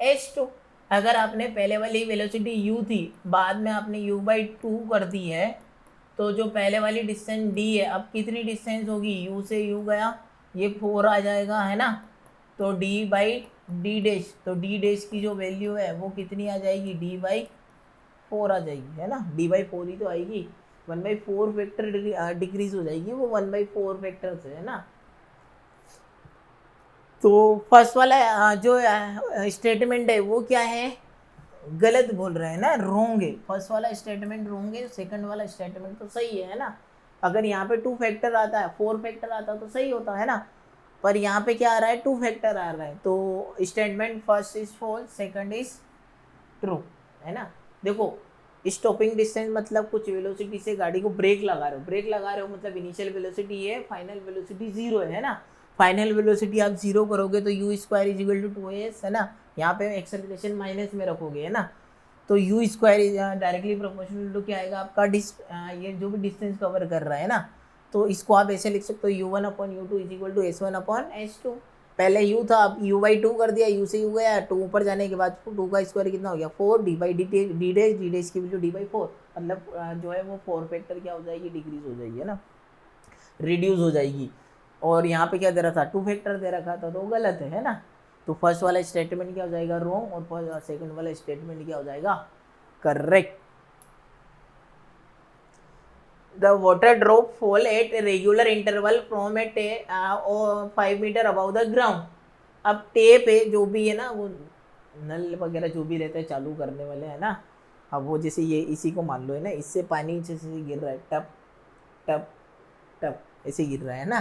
[SPEAKER 1] s2। अगर आपने पहले वाली वेलोसिटी u थी, बाद में आपने u/2 कर दी है, तो जो पहले वाली डिस्टेंस d है, अब कितनी डिस्टेंस होगी, u से u गया, ये 4 आ जाएगा, है ना। तो d/d डैश, तो d डैश की जो वैल्यू है वो कितनी आ जाएगी, d/4 आ जाएगी, है ना। d/4 ही तो आएगी, 1/4 फैक्टर डिक्रीज हो जाएगी वो 1/4 फैक्टर से, है ना। तो फर्स्ट वाला जो स्टेटमेंट है वो क्या है, गलत बोल रहे हैं ना, रोंग है। फर्स्ट वाला स्टेटमेंट रोंग है, सेकंड वाला स्टेटमेंट तो सही है ना। अगर यहाँ पे 2 फैक्टर आता है, 4 फैक्टर आता तो सही होता है ना, पर यहाँ पे क्या आ रहा है, 2 फैक्टर आ रहा है, तो statement first is false, second is true, है ना। देखो स्टॉपिंग डिस्टेंस मतलब कुछ वेलोसिटी से गाड़ी को ब्रेक लगा रहे हो, ब्रेक लगा रहे हो मतलब इनिशियल वेलोसिटी है, फाइनल वेलोसिटी जीरो है ना। फाइनल वेलोसिटी आप जीरो करोगे तो u square is equal to 2as, है ना। यहाँ पे एक्सेलरेशन माइनस में रखोगे, है ना, तो u square directly proportional to क्या आएगा आपका ये जो भी डिस्टेंस कवर कर रहा है ना, तो इसको आप ऐसे लिख सकते हो, u1 upon u2 is equal to s1 upon s2। पहले u था, अब u/2 कर दिया, u से u गया, 2 ऊपर जाने के बाद 2 का स्क्वायर कितना हो गया 4, d/d डैश की वैल्यू d/4, मतलब जो है वो 4 फैक्टर क्या हो जाएगी, डिक्रीज हो जाएगी, है ना, रिड्यूस हो जाएगी। और यहाँ पे क्या दे रहा था, 2 फैक्टर दे रखा था, तो गलत है ना। तो फर्स्ट वाला स्टेटमेंट क्या हो जाएगा, रॉन्ग, और सेकंड वाला स्टेटमेंट क्या हो जाएगा, correct. The water drop fall at a regular interval from a 5 meter above the ground। अब टेप है जो भी है ना, वो नल वगैरह जो भी रहता है चालू करने वाले, है ना। अब वो जैसे ये इसी को मान लो, है ना, इससे पानी नीचे से गिर रहा है, टप टप टप ऐसे गिर रहा है ना।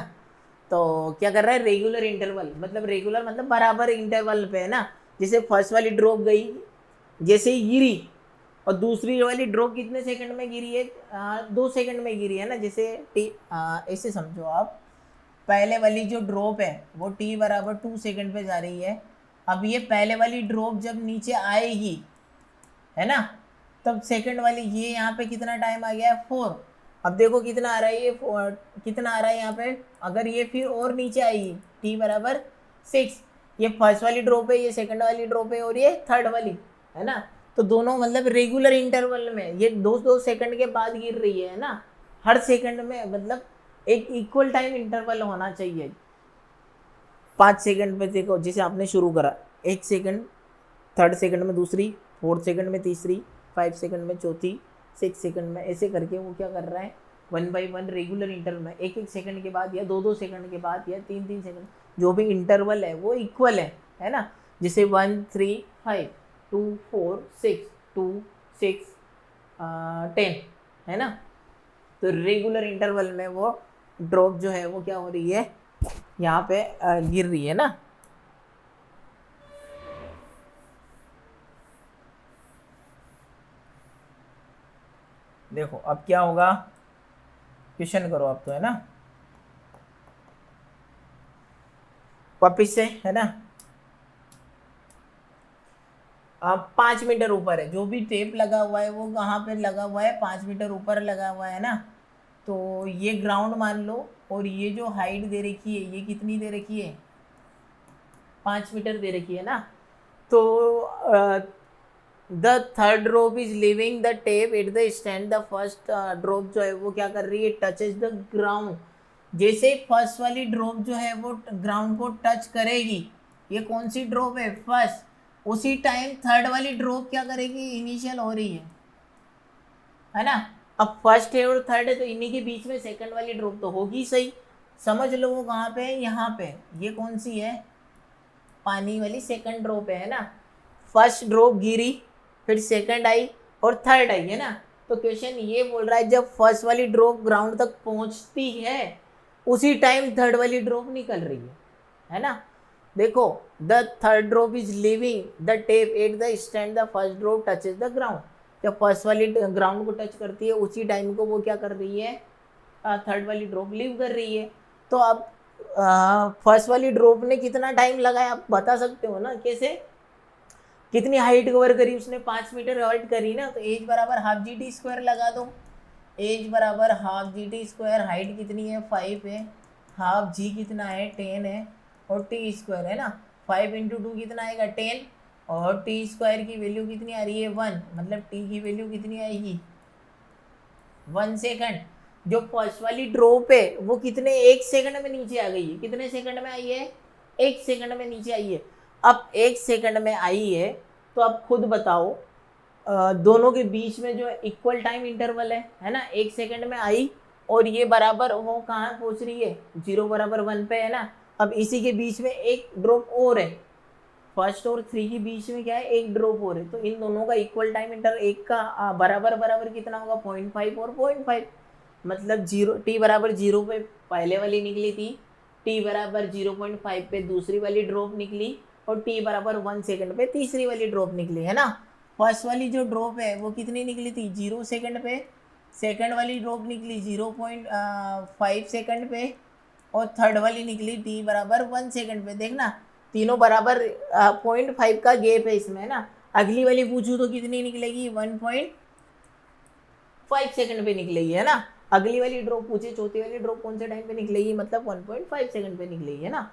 [SPEAKER 1] तो क्या कर रहा है, रेगुलर इंटरवल, मतलब रेगुलर मतलब बराबर इंटरवल पे, है ना। जैसे फर्स्ट वाली ड्रॉप गई, जैसे ही गिरी, और दूसरी वाली ड्रॉप कितने सेकंड में गिरी है, 2 सेकंड में गिरी है ना। जैसे ऐसे समझो आप, पहले वाली जो ड्रॉप है वो t बराबर 2 सेकंड पे जा रही है। अब ये पहले वाली ड्रॉप जब नीचे आएगी, है ना, तब सेकंड वाली ये यहाँ पे कितना टाइम आ गया है, 4। अब देखो कितना आ रहा है, ये कितना आ रहा है यहाँ पे, अगर ये फिर और नीचे आएगी t बराबर 6। ये फर्स्ट वाली ड्रॉप है, ये सेकंड वाली ड्रॉप है, और ये थर्ड वाली, है ना। तो दोनों मतलब रेगुलर इंटरवल में, ये 2-2 सेकंड के बाद गिर रही है ना, हर सेकंड में, मतलब एक इक्वल टाइम इंटरवल होना चाहिए। 5 सेकंड पे देखो, जैसे आपने शुरू करा 1 सेकंड, थर्ड सेकंड में दूसरी, 4 सेकंड में तीसरी, 5 सेकंड में चौथी, 6 सेकंड में, ऐसे करके वो क्या कर रहा है, 1 बाई 1 रेगुलर इंटरवल में, 1-1 सेकंड के बाद या 2-2 सेकंड के बाद या 3-3 सेकंड, जो भी इंटरवल है वो इक्वल है ना। जैसे 1 3 5 2 4 6 2 6 10, है ना। तो रेगुलर इंटरवल में वो ड्रॉप जो है वो क्या हो रही है, यहाँ पे गिर रही है ना। देखो अब क्या होगा, क्वेश्चन करो आप तो, है ना, वापिस से, है ना। अब 5 मीटर ऊपर है, जो भी टेप लगा हुआ है वो कहाँ पे लगा हुआ है, 5 मीटर ऊपर लगा हुआ है ना। तो ये ग्राउंड मान लो, और ये जो हाइट दे रखी है ये कितनी दे रखी है, 5 मीटर दे रखी है ना। तो the third drop is living the tape at the stand. The first drop जो है वो क्या कर रही है, टचेज द ग्राउंड। जैसे फर्स्ट वाली ड्रॉप जो है वो ग्राउंड को टच करेगी, ये कौन सी ड्रॉप है, फर्स्ट, उसी टाइम थर्ड वाली ड्रॉप क्या करेगी, इनिशियल हो रही है ना। अब फर्स्ट है और थर्ड है, तो इन्हीं के बीच में सेकंड वाली ड्रॉप तो होगी, सही समझ लो। वो कहाँ पे है, यहाँ पे, ये कौन सी है, पानी वाली सेकंड ड्रॉप है ना। फर्स्ट ड्रॉप गिरी, फिर सेकंड आई और थर्ड आई, है ना। तो क्वेश्चन ये बोल रहा है जब फर्स्ट वाली ड्रॉप ग्राउंड तक पहुंचती है उसी टाइम थर्ड वाली ड्रॉप निकल रही है ना। देखो, the third drop is leaving the tape at the stand the first drop touches the ground. जब फर्स्ट वाली ग्राउंड को टच करती है उसी टाइम को वो क्या कर रही है, थर्ड वाली ड्रॉप लीव कर रही है। तो अब फर्स्ट वाली ड्रॉप ने कितना टाइम लगाया आप बता सकते हो ना, कैसे, कितनी हाइट कवर करी उसने, 5 मीटर हाइट करी ना, तो एज बराबर हाफ जी टी स्क्वायर लगा दो। एज बराबर half g t square, height कितनी है 5 है, हाफ जी कितना है 10 है और टी स्क्वायर है ना, 5 इंटू 2 कितना आएगा 10 और टी स्क्वायर की वैल्यू कितनी आ रही है 1, मतलब टी की वैल्यू कितनी आएगी 1 सेकंड। जो फर्स्ट वाली ड्रॉप है वो कितने 1 सेकंड में नीचे आ गई है, कितने सेकंड में आई है 1 सेकंड में नीचे आई है। अब 1 सेकंड में आई है तो अब खुद बताओ दोनों के बीच में जो इक्वल टाइम इंटरवल है ना, 1 सेकंड में आई और ये बराबर वो कहाँ पहुँच रही है 0 बराबर 1 पे है ना। अब इसी के बीच में एक ड्रॉप और है, फर्स्ट और 3 के बीच में क्या है एक ड्रॉप और है, तो इन दोनों का इक्वल टाइम इंटरवल एक का बराबर बराबर कितना होगा 0.5 और 0.5, मतलब 0 टी बराबर 0 पे पहले वाली निकली थी, टी बराबर 0.5 पे दूसरी वाली ड्रॉप निकली और टी बराबर 1 सेकंड पे तीसरी वाली ड्रॉप निकली, है ना। फर्स्ट वाली जो ड्रॉप है वो कितनी निकली थी 0 सेकंड पे, सेकंड वाली ड्रॉप निकली 0.5 सेकंड पे और थर्ड वाली निकली टी बराबर 1 सेकंड पे। देखना तीनों बराबर 0.5 का गैप है इसमें, है ना। अगली वाली पूछूँ तो कितनी निकलेगी 1.5 सेकंड पे निकलेगी, है ना। अगली वाली ड्रॉप पूछे चौथी वाली ड्रॉप कौन से टाइम पे निकलेगी, मतलब 1.5 सेकंड पे निकलेगी, है ना।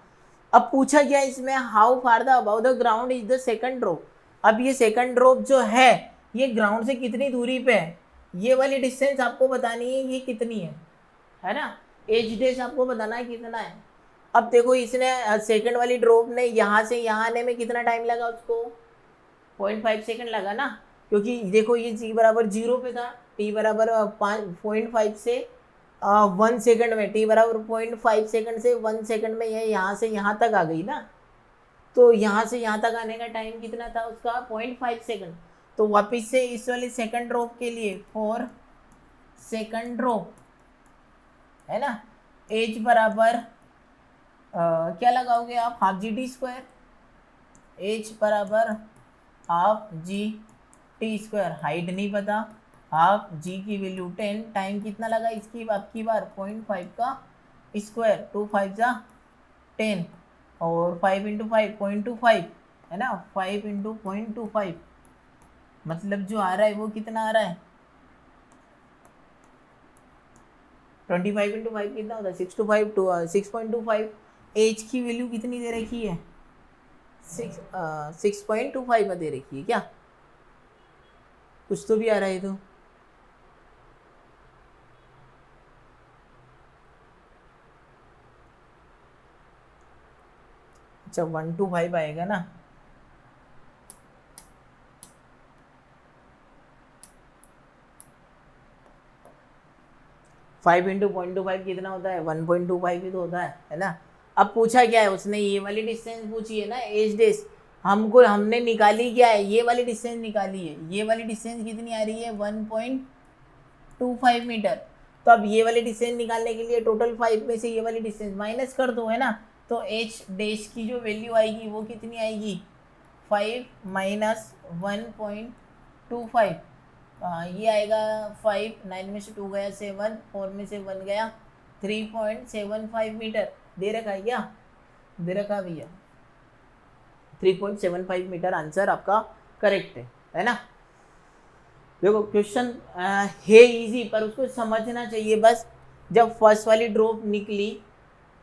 [SPEAKER 1] अब पूछा गया इसमें how far the above the ground is the second drop. अब ये सेकंड ड्रॉप जो है ये ग्राउंड से कितनी दूरी पे है, ये वाली डिस्टेंस आपको बतानी है ये कितनी है ना। एज डेज आपको बताना है कितना है। अब देखो इसने सेकंड वाली ड्रॉप ने यहाँ से यहाँ आने में कितना टाइम लगा उसको 0.5 सेकंड लगा ना, क्योंकि देखो ये जी बराबर 0 पे था, टी बराबर 0.5 से 1 सेकंड में, टी बराबर 0.5 सेकंड से 1 सेकंड में ये यहाँ से यहाँ तक आ गई ना। तो यहाँ से यहाँ तक आने का टाइम कितना था उसका 0.5 सेकंड। तो वापस से इस वाले सेकंड ड्रॉप के लिए फॉर सेकंड ड्रॉप, है ना, एज बराबर क्या लगाओगे आप half g t square, s बराबर half g t square, height नहीं पता, हाफ जी की वैल्यू 10, टाइम कितना लगा इसकी आपकी बार 0.5 का स्क्वायर, 2 5 जा 10 और 5 इंटू 5 0.25 है ना, 5 इंटू 0.25 मतलब जो आ रहा है वो कितना आ रहा है 25 इंटू 5 कितना होता है 6.25। एज की वैल्यू कितनी दे रखी है 6.25 में दे रखी है क्या, कुछ तो भी आ रहा है तो। अच्छा 125 आएगा ना, फाइव इंटू 0.25 कितना होता है 1.25 ही तो होता है ना। अब पूछा क्या है उसने, ये वाली डिस्टेंस पूछी है ना एज डेस, हमने निकाली क्या है ये वाली डिस्टेंस निकाली है, ये वाली डिस्टेंस कितनी आ रही है 1.25 मीटर। तो अब ये वाली डिस्टेंस निकालने के लिए टोटल 5 में से ये वाली डिस्टेंस माइनस कर दो, है ना। तो एच डैश की जो वैल्यू आएगी वो कितनी आएगी 5 माइनस 1.25, ये आएगा 5, 9 में से 2 गया 7, 4 में से 1 गया 3.75 मीटर दे रखा है क्या, दे रखा भैया 3.75 मीटर आंसर आपका करेक्ट है ना। देखो क्वेश्चन है इजी पर उसको समझना चाहिए बस। जब फर्स्ट वाली ड्रॉप निकली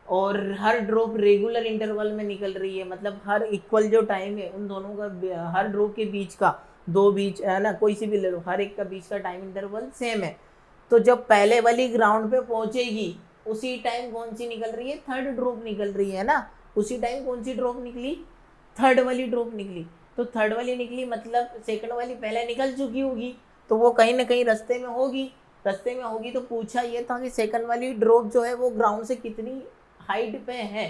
[SPEAKER 1] और हर ड्रॉप रेगुलर इंटरवल में निकल रही है, मतलब हर इक्वल जो टाइम है उन दोनों का, हर ड्रॉप के बीच का, दो बीच है ना कोई सी भी ले लो, हर एक का बीच का टाइम इंटरवल सेम है। तो जब पहले वाली ग्राउंड पे पहुंचेगी उसी टाइम कौन सी निकल रही है थर्ड ड्रॉप निकल रही है ना, उसी टाइम कौन सी ड्रॉप निकली थर्ड वाली ड्रॉप निकली। तो थर्ड वाली निकली मतलब सेकंड वाली पहले निकल चुकी होगी, तो वो कहीं ना कहीं रास्ते में होगी, रास्ते में होगी। तो पूछा ये था कि सेकंड वाली ड्रॉप जो है वो ग्राउंड से कितनी हाइट पे है।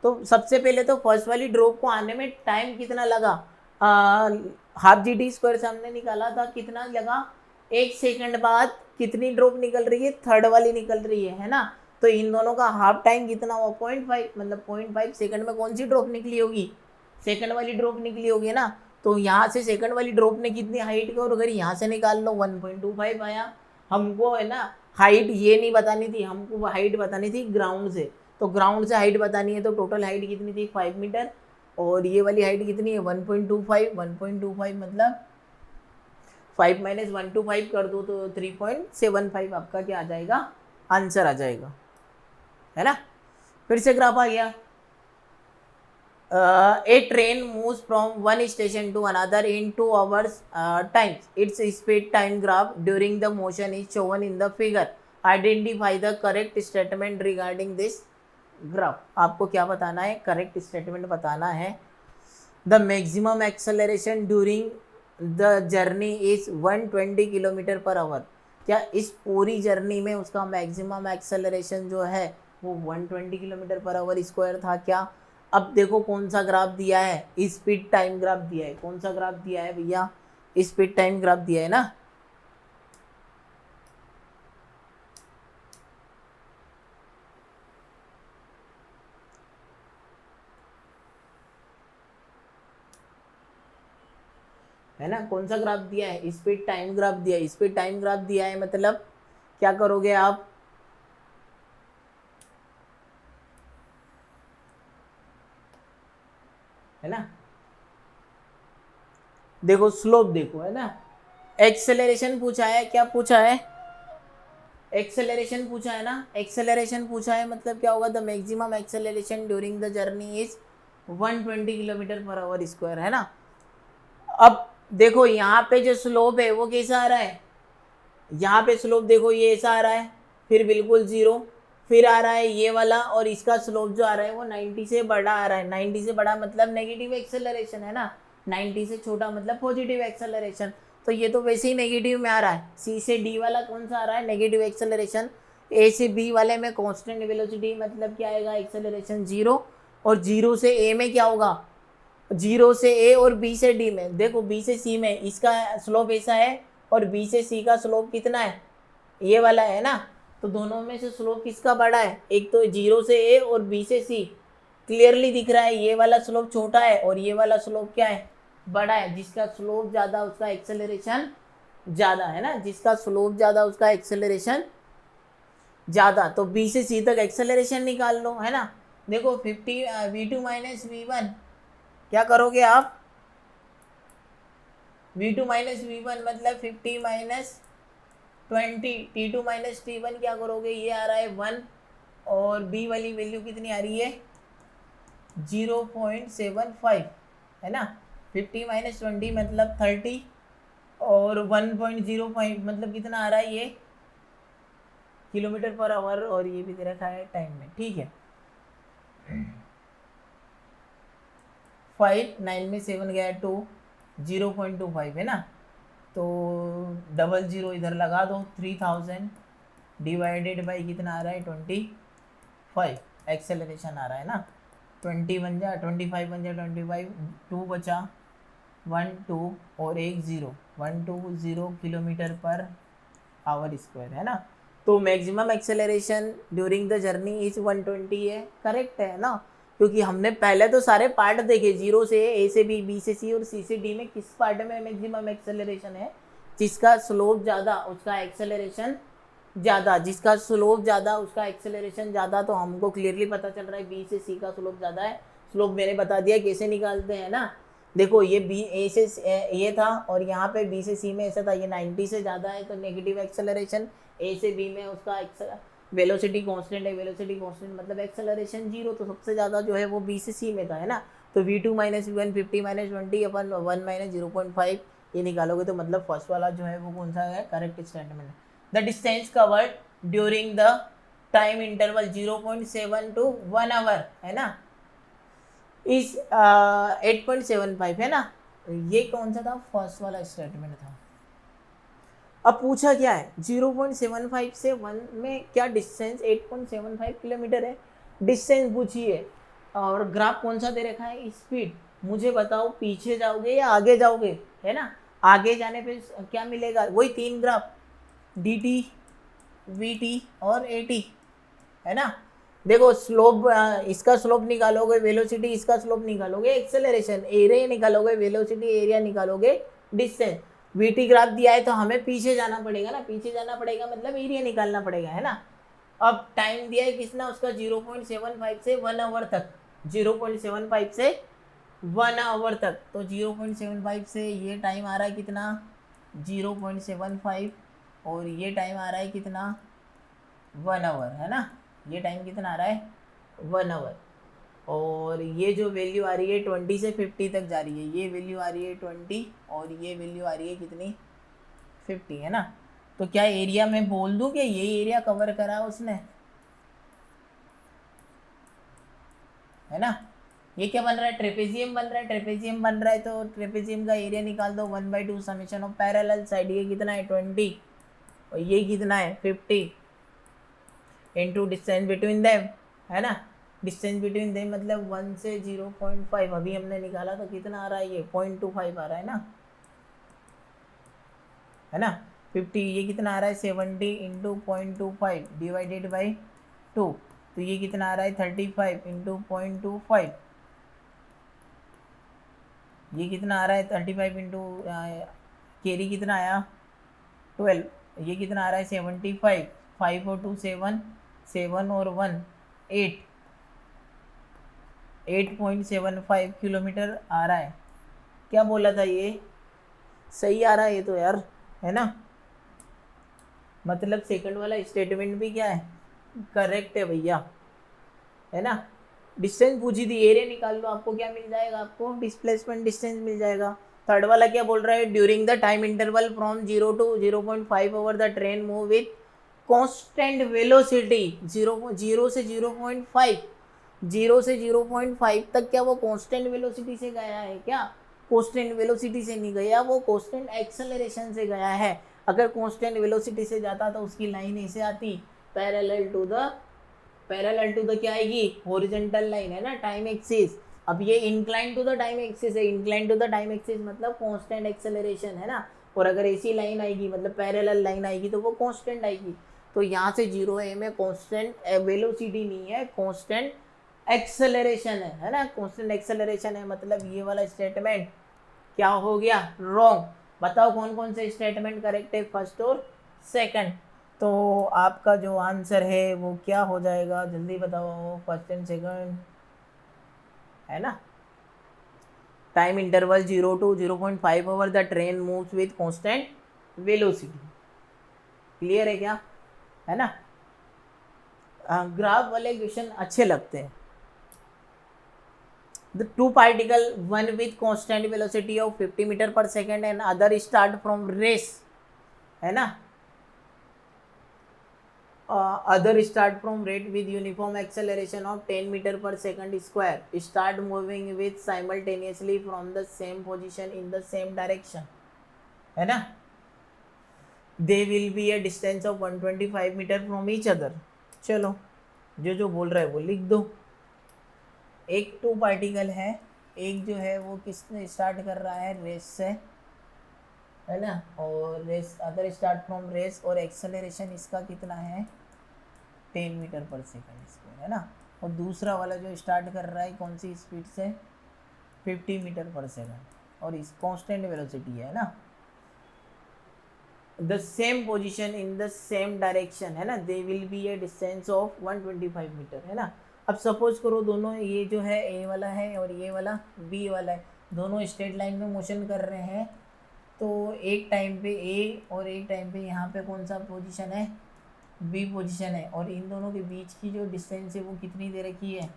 [SPEAKER 1] तो सबसे पहले तो फर्स्ट वाली ड्रॉप को आने में टाइम कितना लगा, हाफ जी टी स्क्वायर से हमने निकाला था, कितना लगा, 1 सेकंड बाद कितनी ड्रॉप निकल रही है, थर्ड वाली निकल रही है ना। तो इन दोनों का हाफ टाइम कितना हुआ, 0.5, मतलब 0.5 सेकंड में कौन सी ड्रॉप निकली होगी, सेकंड वाली ड्रॉप निकली होगी ना। तो यहाँ से सेकंड वाली ड्रॉप ने कितनी हाइट की, और अगर यहाँ से निकाल लो 1.25 आया। हमको है ना हाइट ये नहीं बतानी थी, हमको हाइट बतानी थी ग्राउंड से। तो ग्राउंड से हाइट बतानी है, तो टोटल हाइट कितनी थी 5 मीटर, और ये वाली हाइट कितनी है 1.25, 1.25 मतलब 5 - 125 कर दो तो 3.75 आपका क्या आ जाएगा, आंसर आ जाएगा, है ना। फिर से ग्राफ आ गया। A train moves from one station to another in 2 hours times. Its speed time graph during the motion is shown in the figure. Identify the correct statement regarding this graph. आपको क्या बताना है, correct statement बताना है। The maximum acceleration during the journey is 120 kilometre per hour. क्या इस पूरी journey में उसका मैक्सिमम एक्सेलरेशन जो है वो 120 किलोमीटर पर आवर स्क्वायर था क्या। अब देखो कौन सा ग्राफ दिया है, स्पीड टाइम ग्राफ दिया है। कौन सा ग्राफ दिया है भैया, स्पीड टाइम ग्राफ दिया है ना। है ना, कौन सा ग्राफ दिया है, स्पीड टाइम ग्राफ दिया है। स्पीड टाइम ग्राफ दिया है मतलब क्या करोगे आप, है ना, देखो स्लोप देखो, है ना। एक्सेलरेशन पूछा है, क्या पूछा है, एक्सेलरेशन पूछा है ना। एक्सेलरेशन पूछा है मतलब क्या होगा, the maximum acceleration during the journey is 120 kilometre per hour square, है ना। अब देखो यहाँ पे जो स्लोप है वो कैसा आ रहा है, यहाँ पे स्लोप देखो ये ऐसा आ रहा है, फिर बिल्कुल जीरो, फिर आ रहा है ये वाला, और इसका स्लोप जो आ रहा है वो 90 से बड़ा आ रहा है। 90 से बड़ा मतलब नेगेटिव एक्सेलरेशन, है ना। 90 से छोटा मतलब पॉजिटिव एक्सेलरेशन। तो ये तो वैसे ही नेगेटिव में आ रहा है। सी से डी वाला कौन सा आ रहा है, नेगेटिव एक्सेलरेशन। ए से बी वाले में कांस्टेंट वेलोसिटी मतलब क्या आएगा, एक्सेलरेशन जीरो। और जीरो से ए में क्या होगा, जीरो से ए और बी से डी में, देखो बी से सी में इसका स्लोप ऐसा है, और बी से सी का स्लोप कितना है, ये वाला है ना। तो दोनों में से स्लोप किसका बड़ा है, एक तो जीरो से ए और बी से सी। क्लियरली दिख रहा है ये वाला स्लोप छोटा है और ये वाला स्लोप क्या है, बड़ा है। जिसका स्लोप ज़्यादा उसका एक्सेलरेशन ज़्यादा, है ना। जिसका स्लोप ज़्यादा उसका एक्सेलरेशन ज़्यादा। तो बी से सी तक एक्सेलरेशन निकाल लो, है ना। देखो 50 v2 - v1 क्या करोगे आप, v2 - v1 मतलब 50 - 20, t2 - t1 क्या करोगे, ये आ रहा है 1, और b वाली वैल्यू कितनी आ रही है 0.75, है ना। 50 - 20 मतलब 30, और 1.05 मतलब कितना आ रहा है ये किलोमीटर पर आवर, और ये भी दे रखा है टाइम में, ठीक है। 5 9 में 7 गया 2, 0.25 है ना। तो डबल जीरो इधर लगा दो, 3000 डिवाइडेड बाई कितना आ रहा है 25 एक्सेलरेशन आ रहा है ना। 20 बन जा, 25 बन जा, 25 2 बचा 1 2 और 1 0, 120 किलोमीटर पर आवर स्क्वायर, है ना। तो maximum acceleration during the journey is 120 है, करेक्ट है ना। क्योंकि हमने पहले तो सारे पार्ट देखे, जीरो से ए से बी से सी और सी से डी में किस पार्ट में मैक्सिमम एक्सेलरेशन है, जिसका स्लोप ज़्यादा उसका एक्सेलरेशन ज़्यादा, जिसका स्लोप ज़्यादा उसका एक्सेलरेशन ज़्यादा। तो हमको क्लियरली पता चल रहा है बी से सी का स्लोप ज़्यादा है। स्लोप मैंने बता दिया कैसे निकालते हैं ना। देखो ये बी ए से ये था, और यहाँ पे बी से सी में ऐसा था, ये 90 से ज़्यादा है तो नेगेटिव एक्सेलरेशन। ए से बी में उसका वेलोसिटी कांस्टेंट है, वेलोसिटी कांस्टेंट मतलब एक्सेलरेशन जीरो, तो सबसे ज़्यादा जो है वो बी से सी में था, है ना। तो v2 - v1 50 - 20 अपन 1 - 0.5 ये निकालोगे तो मतलब फर्स्ट वाला जो है वो कौन सा है, करेक्ट स्टेटमेंट है। The distance covered during the time interval 0.7 to 1 hour, है ना, इस 8.75 है ना। ये कौन सा था, फर्स्ट वाला स्टेटमेंट था। अब पूछा क्या है, 0.75 से 1 में क्या डिस्टेंस, 8.75 किलोमीटर है डिस्टेंस पूछी है, और ग्राफ कौन सा दे रखा है, स्पीड मुझे बताओ पीछे जाओगे या आगे जाओगे, है ना। आगे जाने पे क्या मिलेगा, वही 3 graph, D T, we T और ए टी, है ना। देखो स्लोप, इसका स्लोप निकालोगे वेलोसिटी, इसका स्लोप निकालोगे एक्सेलरेशन, एरिया निकालोगे वेलोसिटी, एरिया निकालोगे डिस्टेंस। वीटी ग्राफ दिया है तो हमें पीछे जाना पड़ेगा ना, पीछे जाना पड़ेगा मतलब एरिया निकालना पड़ेगा, है ना। अब टाइम दिया है कितना उसका 0.75 से 1 आवर तक, 0.75 से 1 आवर तक। तो 0.75 से ये टाइम आ रहा है कितना 0.75, और ये टाइम आ रहा है कितना 1 आवर, है ना। ये टाइम कितना आ रहा है 1 आवर, और ये जो वैल्यू आ रही है 20 से 50 तक जा रही है, ये वैल्यू आ रही है 20 और ये वैल्यू आ रही है कितनी 50, है ना। तो क्या एरिया मैं बोल दूं कि ये एरिया कवर करा उसने, है ना। ये क्या बन रहा है, ट्रेपेजियम बन रहा है, ट्रेपेजियम बन रहा है तो ट्रेपेजियम का एरिया निकाल दो 1/2 समेशन ऑफ पैरेलल साइड, ये कितना है 20 और ये कितना है 50 इंटू डिस्टेंस बिटवीन देम, है ना। डिस्टेंस बिटवीन देम मतलब 1 से 0.5, अभी हमने निकाला तो कितना आ रहा है ये 0.25 आ रहा है ना, है ना। 50 ये कितना आ रहा है 70 इंटू 0.25 डिवाइडेड बाई 2, तो ये कितना आ रहा है 35 इंटू 0.25, ये कितना आ रहा है 35 इंटू कैरी कितना आया 12, ये कितना आ रहा है 75, 5 और 2 7, 7 और 1 8, 8.75 किलोमीटर आ रहा है। क्या बोला था ये, सही आ रहा है ये तो यार, है ना। मतलब सेकंड वाला स्टेटमेंट भी क्या है करेक्ट है भैया, है ना। डिस्टेंस पूछी थी, एरिया निकाल लो, आपको क्या मिल जाएगा, आपको डिस्प्लेसमेंट डिस्टेंस मिल जाएगा। थर्ड वाला क्या बोल रहा है, during the time interval from 0 to 0.5 over the train move with constant velocity, 0 से 0.5, 0 से 0.5 तक क्या वो कांस्टेंट वेलोसिटी से गया है क्या, कांस्टेंट वेलोसिटी से नहीं गया, वो कांस्टेंट एक्सेलरेशन से गया है। अगर कांस्टेंट वेलोसिटी से जाता तो उसकी लाइन ऐसे आती, पैरेलल टू द क्या आएगी हॉरिजॉन्टल लाइन, है ना, टाइम एक्सिस। अब ये incline to the time axis है, incline to the time axis मतलब कांस्टेंट एक्सेलरेशन, है ना। और अगर ऐसी लाइन आएगी मतलब पैरेलल लाइन आएगी तो वो कांस्टेंट आएगी। तो यहाँ से 0 है में कांस्टेंट वेलोसिटी नहीं है, कांस्टेंट एक्सेलरेशन है ना, कांस्टेंट एक्सेलरेशन है। मतलब ये वाला स्टेटमेंट क्या हो गया रॉन्ग। बताओ कौन कौन से स्टेटमेंट करेक्ट है, फर्स्ट और सेकंड। तो आपका जो आंसर है वो क्या हो जाएगा जल्दी बताओ, फर्स्ट एंड सेकंड, है ना। Time interval 0 to 0.5 over the train moves with constant velocity, clear है क्या, है ना। ग्राफ वाले क्वेश्चन अच्छे लगते हैं। The two particle, one with constant velocity of 50 meter per second and other start from race, है ना, other start from rate with uniform acceleration of 10 meter per second square, start moving with simultaneously from the same position in the same direction, है ना। they will be a distance of 125 meter from each other। चलो जो जो बोल रहा है वो लिख दो। एक 2 पार्टिकल है, एक जो है वो किसने स्टार्ट कर रहा है रेस से, है ना, और rest other start from rest, और एक्सेलरेशन इसका कितना है 10 मीटर पर सेकंड स्क्वायर, है ना। और दूसरा वाला जो स्टार्ट कर रहा है कौन सी स्पीड से 50 मीटर पर सेकंड, और इस कांस्टेंट वेलोसिटी है ना। The same position in the same direction, है ना, they will be a distance of 125 metre, है ना। अब सपोज करो दोनों, ये जो है ए वाला है और ये वाला बी वाला है, दोनों स्ट्रेट लाइन में मोशन कर रहे हैं, तो एक टाइम पे ए और एक टाइम पे यहाँ पे कौन सा पोजीशन है बी पोजीशन है, और इन दोनों के बीच की जो डिस्टेंस है वो कितनी दे रखी है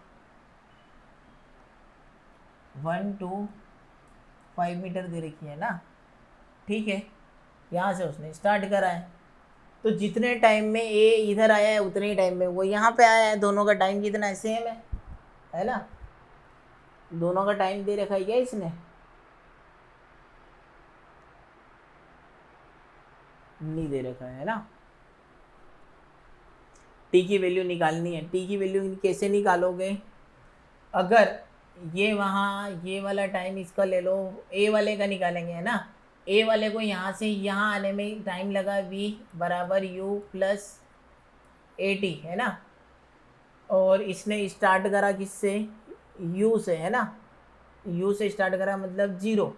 [SPEAKER 1] 1 to 5 मीटर दे रखी है ना, ठीक है। यहाँ से उसने स्टार्ट करा है, तो जितने टाइम में ए इधर आया है उतने ही टाइम में वो यहाँ पे आया है, दोनों का टाइम कितना है सेम है ना। दोनों का टाइम दे रखा है क्या इसने, नहीं दे रखा है ना। टी की वैल्यू निकालनी है, टी की वैल्यू कैसे निकालोगे, अगर ये वहाँ ये वाला टाइम इसका ले लो, ए वाले का निकालेंगे है ना। ए वाले को यहाँ से यहाँ आने में टाइम लगा v बराबर u प्लस AT है ना। और इसने स्टार्ट करा किससे, u से है ना। u से स्टार्ट करा मतलब 0।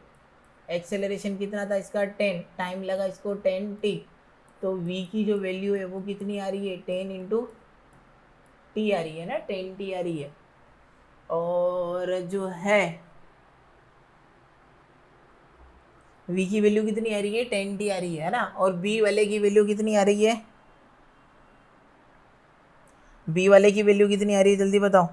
[SPEAKER 1] एक्सेलरेशन कितना था इसका 10, टाइम लगा इसको 10t। तो v की जो वैल्यू है वो कितनी आ रही है 10 इंटू टी आ रही है ना, 10t आ रही है। और जो है v की वैल्यू कितनी आ रही है 10t आ रही है ना। और b वाले की वैल्यू कितनी आ रही है, b वाले की वैल्यू कितनी आ रही है जल्दी बताओ।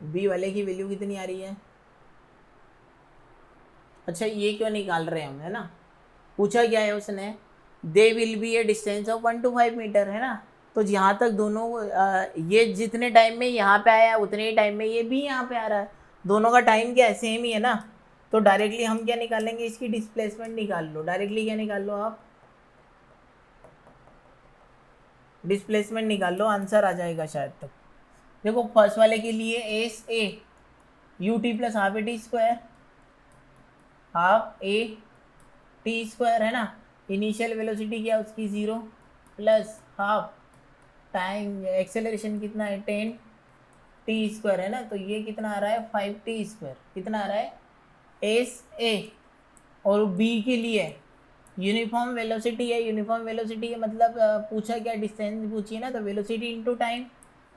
[SPEAKER 1] b वाले की वैल्यू कितनी आ रही है। अच्छा ये क्यों निकाल रहे हैं हम है ना, पूछा क्या है उसने, they will be a distance of 1 to 5 metre है ना। तो जहाँ तक दोनों ये जितने टाइम में यहाँ पे आया उतने ही टाइम में ये भी यहाँ पे आ रहा है, दोनों का टाइम क्या है सेम ही है ना। तो डायरेक्टली हम क्या निकालेंगे, इसकी डिस्प्लेसमेंट निकाल लो। डायरेक्टली क्या निकाल लो आप, डिस्प्लेसमेंट निकाल लो, आंसर आ जाएगा शायद तक। देखो फर्स्ट वाले के लिए S A you t plus half A T square, half A T square है ना। इनिशियल वेलोसिटी क्या उसकी 0 प्लस हाफ टाइम एक्सेलरेशन कितना है 10 टी स्क्वायर है ना। तो ये कितना आ रहा है 5t स्क्वायर, कितना आ रहा है एस ए। और बी के लिए यूनिफॉर्म वेलोसिटी है, यूनिफॉर्म वेलोसिटी है मतलब पूछा क्या डिस्टेंस पूछी है ना, तो वेलोसिटी इंटू टाइम,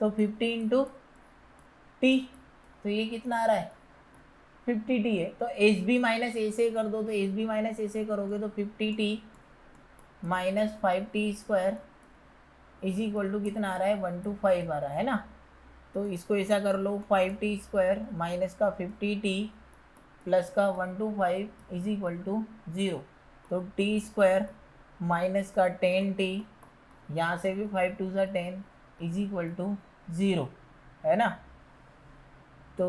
[SPEAKER 1] तो 50 इंटू टी। तो ये कितना आ रहा है 50t है। तो एस बी माइनस ए से कर दो, तो एस बी माइनस ए से करोगे तो 50t minus 5t square is equal to कितना आ रहा है 1 to 5 आ रहा है ना। तो इसको ऐसा कर लो 5t स्क्वायर माइनस का 50t प्लस का 1 to 5 इज इक्वल टू 0। तो t स्क्वायर माइनस का 10t, यहाँ से भी 5 2 10 इज इक्वल टू 0 है ना। तो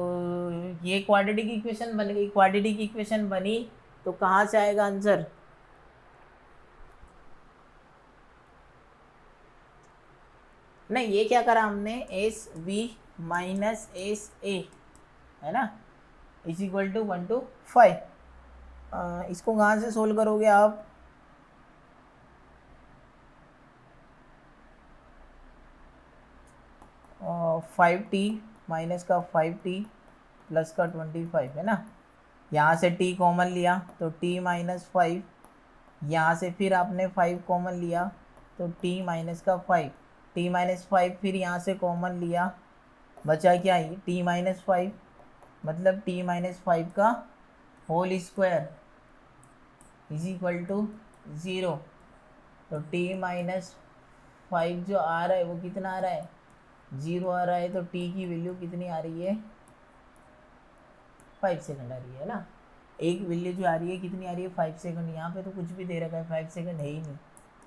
[SPEAKER 1] ये क्वाड्रेटिक इक्वेशन बन गई। क्वाड्रेटिक इक्वेशन बनी तो कहाँ से आएगा आंसर, नहीं ये क्या करा हमने S B minus S A है ना इज इक्वल टू 1 to 5। इसको कहाँ से सोल्व करोगे आप, और 5t माइनस का 5t प्लस का 25 है ना। यहाँ से t कॉमन लिया तो t माइनस 5, यहाँ से फिर आपने 5 कॉमन लिया तो t माइनस का 5, t माइनस 5 फिर यहाँ से कॉमन लिया, बचा क्या ही t माइनस 5 मतलब t माइनस 5 का whole square is equal to 0। तो t माइनस 5 जो आ रहा है वो कितना आ रहा है 0 आ रहा है। तो t की वैल्यू कितनी आ रही है 5 सेकंड आ रही है ना। एक वैल्यू जो आ रही है कितनी आ रही है 5 सेकंड, यहाँ पे तो कुछ भी दे रखा है 5 सेकंड है ही नहीं।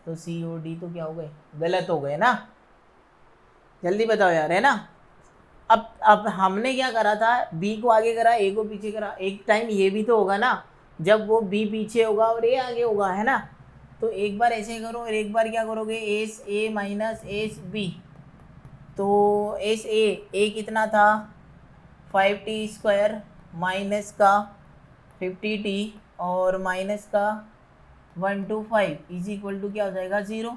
[SPEAKER 1] तो सी और डी तो क्या हो गए, गलत हो गए ना। जल्दी बताओ यार है ना। अब हमने क्या करा था, बी को आगे करा ए को पीछे करा। एक टाइम ये भी तो होगा ना जब वो बी पीछे होगा और ए आगे होगा है ना। तो एक बार ऐसे करो और एक बार क्या करोगे S A minus S B. तो एस ए कितना था 5t स्क्वायर माइनस का 50t और माइनस का 1 to 5 इज इक्वल टू क्या हो जाएगा 0।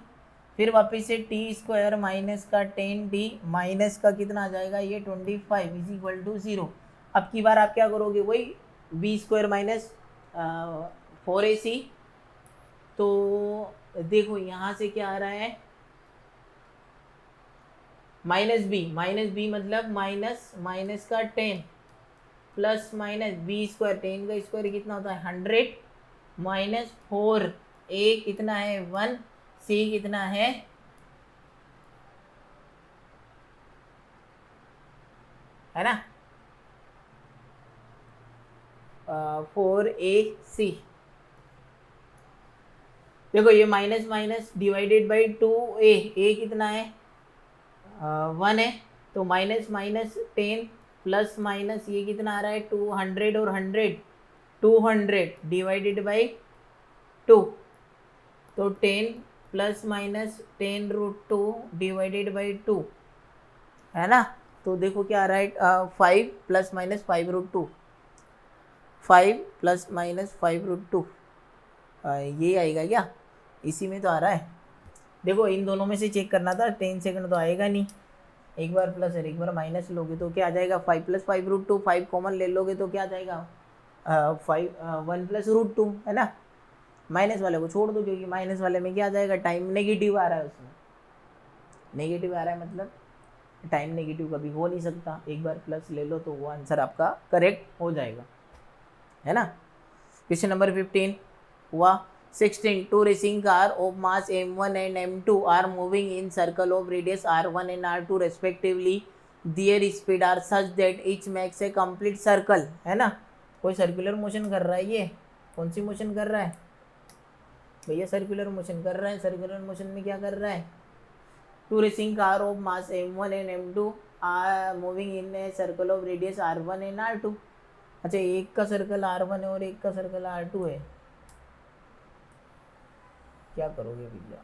[SPEAKER 1] फिर वापस से t स्क्वायर माइनस का 10t माइनस का कितना आ जाएगा ये 25 इज इक्वल टू 0। अब की बार आप क्या करोगे वही b स्क्वायर माइनस 4ac। तो देखो यहाँ से क्या आ रहा है माइनस बी मतलब माइनस का 10 प्लस माइनस बी स्क्वायर, 10 का स्क्वायर कितना होता है 100 माइनस 4 ए कितना है 1 सी कितना है ना 4ac। देखो ये minus minus divided by 2a, ए कितना है 1 है। तो माइनस माइनस 10 प्लस माइनस ये कितना आ रहा है 200 और 100 200 डिवाइडेड बाई 2, तो 10 प्लस माइनस 10√2 डिवाइडेड बाई 2 है ना। तो देखो क्या आ रहा है, 5 प्लस माइनस 5√2, 5 प्लस माइनस 5√2, ये आएगा क्या, इसी में तो आ रहा है। देखो इन दोनों में से चेक करना था, 10 सेकंड तो आएगा नहीं, एक बार प्लस और एक बार माइनस लोगे तो क्या आ जाएगा, 5 प्लस 5√2, 5 कॉमन ले लोगे तो क्या आ जाएगा, 1 प्लस √2 है ना। माइनस वाले को छोड़ दो क्योंकि माइनस वाले में क्या आ जाएगा, टाइम नेगेटिव आ रहा है, उसमें नेगेटिव आ रहा है मतलब टाइम नेगेटिव कभी हो नहीं सकता, एक बार प्लस ले लो तो वो आंसर आपका करेक्ट हो जाएगा, है ना। क्वेश्चन नंबर 15 हुआ 16, two racing car of mass m1 and m2 are moving in circle of radius r1 and r2 respectively, their speed are such that each makes a complete circle, है ना। कोई circular motion कर रहा है, ये कौन सी motion कर रहा है भैया, सर्कुलर मोशन कर रहा है। सर्कुलर मोशन में क्या कर रहा है, two racing car of mass m1 and m2 are moving in a circle of radius r1 and r2। अच्छा, एक का सर्कल r1 है और एक का सर्कल r2 है, क्या करोगे भैया।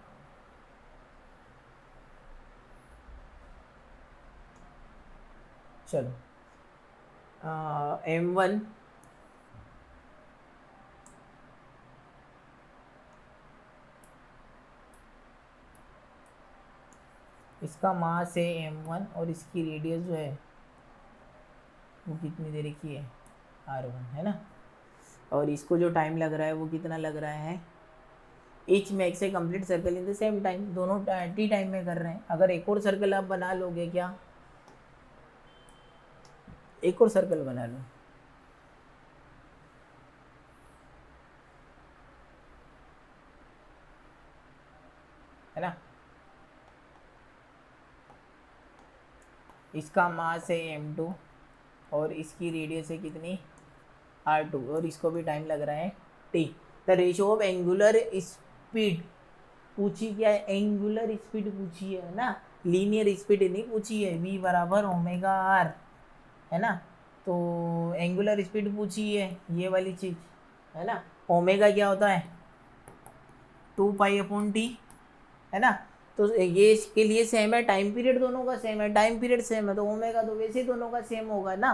[SPEAKER 1] चलो m1 इसका मास है m1 और इसकी रेडियस जो है वो कितनी दे रखी है, r1, है ना। और इसको जो टाइम लग रहा है वो कितना लग रहा है, each makes a complete circle in the same time, दोनों टी टाइम में कर रहे हैं। अगर एक और सर्कल आप बना लोगे, क्या एक और सर्कल बना लो, है ना। इसका मास है m2 और इसकी रेडियस है कितनी, r2, और इसको भी टाइम लग रहा है t। The ratio of angular speed पूछी, क्या है, एंगुलर स्पीड पूछी है ना, लीनियर स्पीड नहीं पूछी है। v बराबर ओमेगा r, है ना। तो एंगुलर स्पीड पूछी है, ये वाली चीज़, है ना। ओमेगा क्या होता है, 2π/t, है ना। तो ये इसके लिए सेम है, टाइम पीरियड दोनों का सेम है, टाइम पीरियड सेम है तो ओमेगा तो वैसे ही दोनों का सेम होगा ना।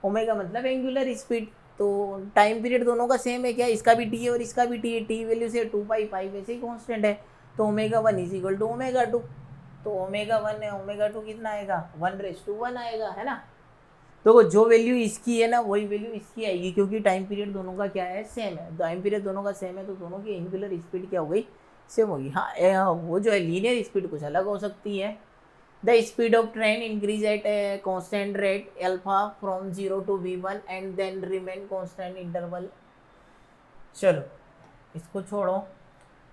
[SPEAKER 1] ओमेगा मतलब एंगुलर स्पीड, तो टाइम पीरियड दोनों का सेम है, क्या इसका भी टी है और इसका भी टी है, टी वैल्यू से 2π वैसे ही कॉन्स्टेंट है, तो ओमेगा 1 = ओमेगा 2। तो ओमेगा 1 है, ओमेगा 2 कितना आएगा, 1:1 आएगा, है ना। तो जो वैल्यू इसकी है ना वही वैल्यू इसकी आएगी, क्योंकि टाइम पीरियड दोनों का क्या है, सेम है। टाइम पीरियड दोनों का सेम है तो दोनों की एंगुलर स्पीड क्या हो गई, सेम होगी। हाँ, वो जो है लीनियर स्पीड कुछ अलग हो सकती है। The speed of train increase at a constant rate alpha from 0 to v1 and then remain constant interval. चलो इसको छोड़ो,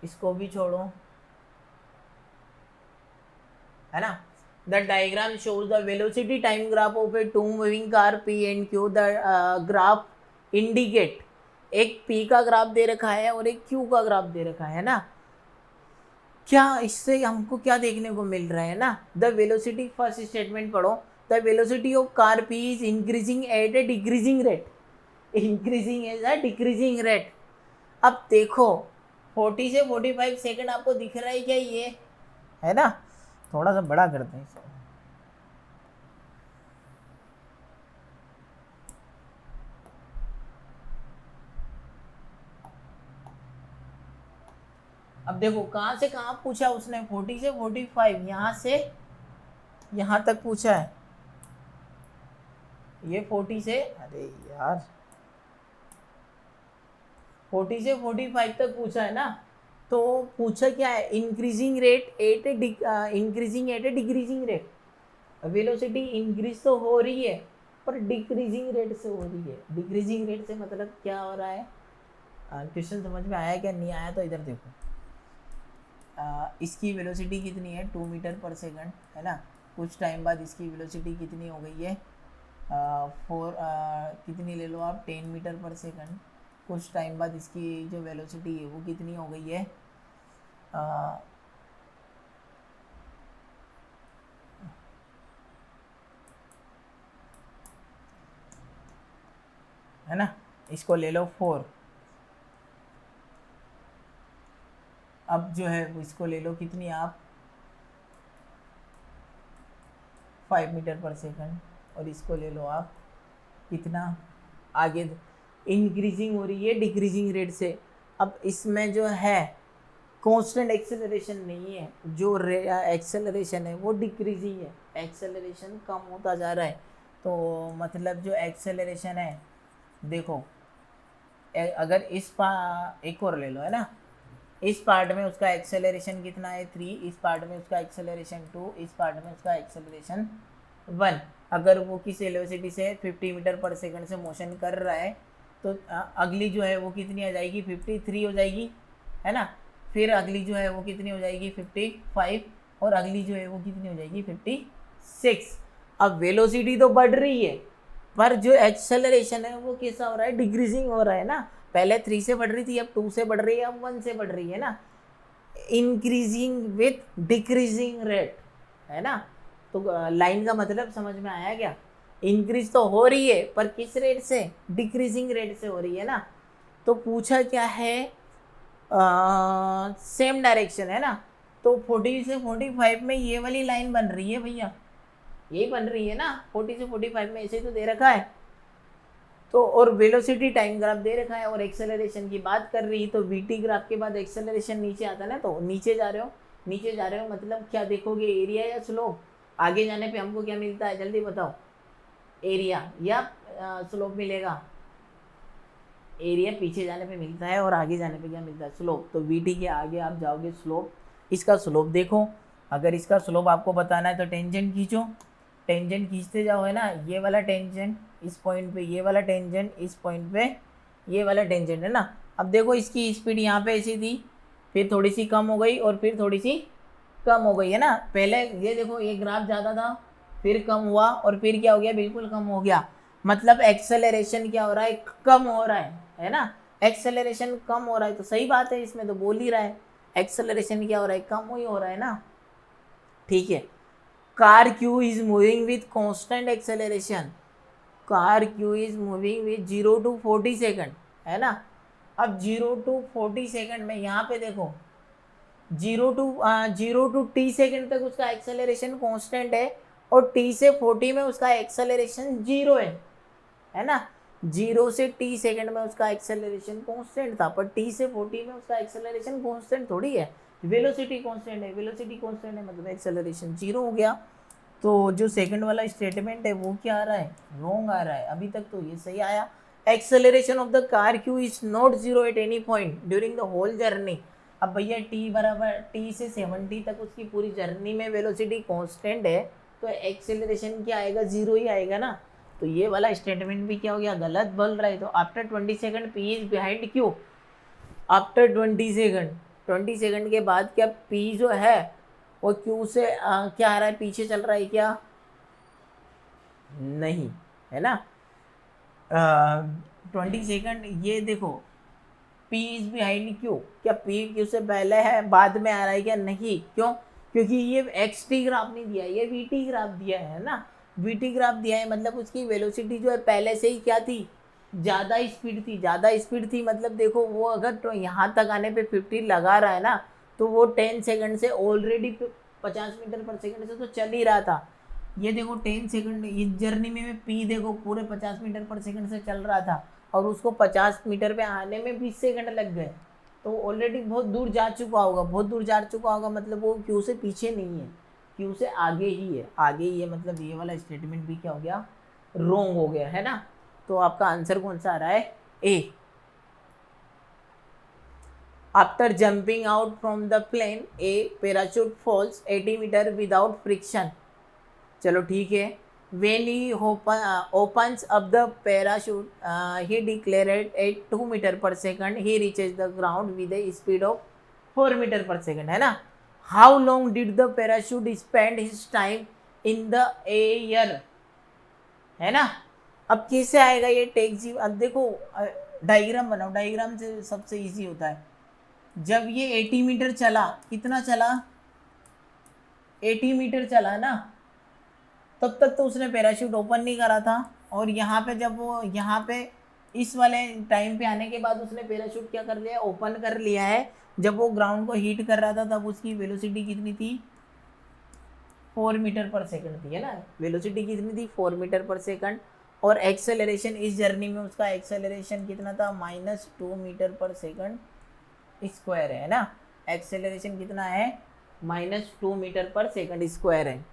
[SPEAKER 1] इसको भी छोड़ो, है ना। The diagram shows the velocity time graph of a two moving car P and Q. The graph indicate, एक P का ग्राफ दे रखा है और एक Q का ग्राफ दे रखा है ना। क्या इससे हमको क्या देखने को मिल रहा है ना, द वेलोसिटी, फर्स्ट स्टेटमेंट पढ़ो, the velocity of car P is increasing at a decreasing rate, increasing as a decreasing rate. अब देखो 40 से 45 सेकंड आपको दिख रहा है क्या, ये है ना। थोड़ा सा बड़ा करते हैं इसको, अब देखो कहाँ से कहाँ पूछा उसने, 40 से 45, यहाँ से यहाँ तक पूछा है, ये 40 से, अरे यार 40 से 45 तक पूछा है ना। तो पूछा क्या है, increasing rate at a increasing at a decreasing rate, velocity increase तो हो रही है पर डिक्रीजिंग रेट से हो रही है। डिक्रीजिंग रेट से मतलब क्या हो रहा है, क्वेश्चन समझ में आया क्या नहीं आया, तो इधर देखो, इसकी वेलोसिटी कितनी है, 2 मीटर पर सेकंड, है ना। कुछ टाइम बाद इसकी वेलोसिटी कितनी हो गई है, कितनी ले लो आप, 10 मीटर पर सेकंड। कुछ टाइम बाद इसकी जो वेलोसिटी है वो कितनी हो गई है, है ना। इसको ले लो 4। अब जो है इसको ले लो कितनी आप 5 मीटर पर सेकंड, और इसको ले लो आप कितना आगे इंक्रीजिंग हो रही है डिक्रीजिंग रेट से। अब इसमें जो है कांस्टेंट एक्सेलरेशन नहीं है, जो एक्सेलरेशन है वो डिक्रीजिंग है, एक्सेलरेशन कम होता जा रहा है। तो मतलब जो एक्सेलरेशन है देखो, अगर एक और ले लो है ना, इस पार्ट में उसका एक्सेलरेशन कितना है 3, इस पार्ट में उसका एक्सेलरेशन 2, इस पार्ट में उसका एक्सेलरेशन 1। अगर वो किस वेलोसिटी से 50 मीटर पर सेकंड से मोशन कर रहा है तो अगली जो है वो कितनी आ जाएगी 53 हो जाएगी, है ना। फिर अगली जो है वो कितनी हो जाएगी 55, और अगली जो है वो कितनी हो जाएगी 56। अब वेलोसिटी तो बढ़ रही है पर जो एक्सेलरेशन है वो कैसा हो रहा है, डिक्रीजिंग हो रहा है ना। पहले 3 से बढ़ रही थी, अब 2 से बढ़ रही है, अब 1 से बढ़ रही है ना, इंक्रीजिंग विथ डिक्रीजिंग रेट, है ना। तो लाइन का मतलब समझ में आया क्या, इंक्रीज तो हो रही है पर किस रेट से, डिक्रीजिंग रेट से हो रही है ना। तो पूछा क्या है, सेम डायरेक्शन है ना, तो 40 से 45 में ये वाली लाइन बन रही है भैया, ये बन रही है ना 40 से 45 में, ऐसे तो दे रखा है। तो और वेलोसिटी टाइम ग्राफ दे रखा है और एक्सेलरेशन की बात कर रही है, तो वीटी ग्राफ के बाद एक्सेलरेशन नीचे आता है ना, तो नीचे जा रहे हो, नीचे जा रहे हो मतलब क्या देखोगे, एरिया या स्लोप। आगे जाने पे हमको क्या मिलता है जल्दी बताओ, एरिया या स्लोप मिलेगा। एरिया पीछे जाने पे मिलता है और आगे जाने पे क्या मिलता है, स्लोप। तो वीटी के आगे आप जाओगे स्लोप, इसका स्लोप देखो। अगर इसका स्लोप आपको बताना है तो टेंजेंट खींचो, टेंजेंट खींचते जाओ, है ना। ये वाला टेंजेंट इस पॉइंट पे, ये वाला टेंजेंट इस पॉइंट पे, ये वाला टेंजेंट, है ना। अब देखो इसकी स्पीड यहाँ पे ऐसी थी, फिर थोड़ी सी कम हो गई और फिर थोड़ी सी कम हो गई, है ना। पहले ये देखो ये ग्राफ ज़्यादा था, फिर कम हुआ और फिर क्या हो गया, बिल्कुल कम हो गया। मतलब एक्सेलरेशन क्या हो रहा है, कम हो रहा है ना। एक्सेलरेशन कम हो रहा है तो सही बात है, इसमें तो बोल ही रहा है एक्सेलरेशन क्या हो रहा है, कम ही हो रहा है ना। ठीक है, car Q is moving with constant acceleration, car Q is moving with 0 to 40 second, है ना। अब 0 to 40 सेकंड में यहाँ पे देखो 0 to t सेकंड तक उसका एक्सेलरेशन कांस्टेंट है और t से 40 में उसका एक्सेलरेशन 0 है ना। 0 से t सेकंड में उसका एक्सेलरेशन कांस्टेंट था, पर t से 40 में उसका एक्सेलरेशन कांस्टेंट थोड़ी है, वेलोसिटी कांस्टेंट है, वेलोसिटी कांस्टेंट है मतलब एक्सेलरेशन 0 हो गया। तो जो सेकंड वाला स्टेटमेंट है वो क्या आ रहा है, रॉन्ग आ रहा है। अभी तक तो ये सही आया, acceleration of the car Q is not 0 at any point during the whole journey. अब भैया t बराबर t से 70 तक उसकी पूरी जर्नी में वेलोसिटी कांस्टेंट है, तो एक्सेलरेशन क्या आएगा, 0 ही आएगा ना। तो ये वाला स्टेटमेंट भी क्या हो गया, गलत बोल रहा है। तो after 20 second p is behind q, after 20 second, 20 second के बाद क्या p जो है वो q से क्या आ रहा है, पीछे चल रहा है क्या, नहीं, है ना। 20 सेकंड ये देखो P इज बिहाइंड Q, क्या P Q से पहले है बाद में आ रहा है क्या, नहीं। क्यों, क्योंकि ये XT ग्राफ नहीं दिया, ये VT ग्राफ दिया है ना। VT ग्राफ दिया है मतलब उसकी वेलोसिटी जो है पहले से ही क्या थी, ज़्यादा स्पीड थी, ज़्यादा स्पीड थी। मतलब देखो वो अगर तो यहाँ तक आने पे 50 लगा रहा है ना, तो वो 10 सेकंड से ऑलरेडी 50 मीटर पर सेकंड से तो चल ही रहा था। ये देखो 10 सेकंड इस जर्नी में P देखो पूरे 50 मीटर पर सेकंड से चल रहा था और उसको 50 मीटर पे आने में 20 सेकंड लग गए, तो ऑलरेडी बहुत दूर जा चुका होगा, बहुत दूर जा चुका होगा मतलब वो क्यू से पीछे नहीं है, क्यू से आगे ही है, आगे ही है। मतलब ये वाला स्टेटमेंट भी क्या हो गया, रॉन्ग हो गया, है ना। तो आपका आंसर कौन सा आ रहा है, A. After jumping out from the plane a parachute falls 80 meter without friction. चलो ठीक है, when he opens up the parachute, he declared at 2 meter per second, he reaches the ground with a speed of 4 meter per second, है ना। how long did the parachute spend his time in the air, है ना। अब कैसे आएगा ये taxi, अब देखो डायग्राम बनाओ, डायग्राम से सबसे इजी होता है। जब ये 80 मीटर चला, कितना चला, 80 मीटर चला ना, तब तक तो उसने पैराशूट ओपन नहीं करा था। और यहाँ पे जब वो यहाँ पे इस वाले टाइम पे आने के बाद उसने पैराशूट क्या कर लिया, ओपन कर लिया है। जब वो ग्राउंड को हीट कर रहा था तब उसकी वेलोसिटी कितनी थी, 4 मीटर पर सेकंड थी, है ना। वेलोसिटी कितनी थी, 4 मीटर पर सेकंड। और एक्सेलरेशन इस जर्नी में उसका एक्सेलरेशन कितना था, -2 मीटर पर सेकंड स्क्वायर है ना। एक्सेलरेशन कितना है, -2 मीटर पर सेकंड स्क्वायर है।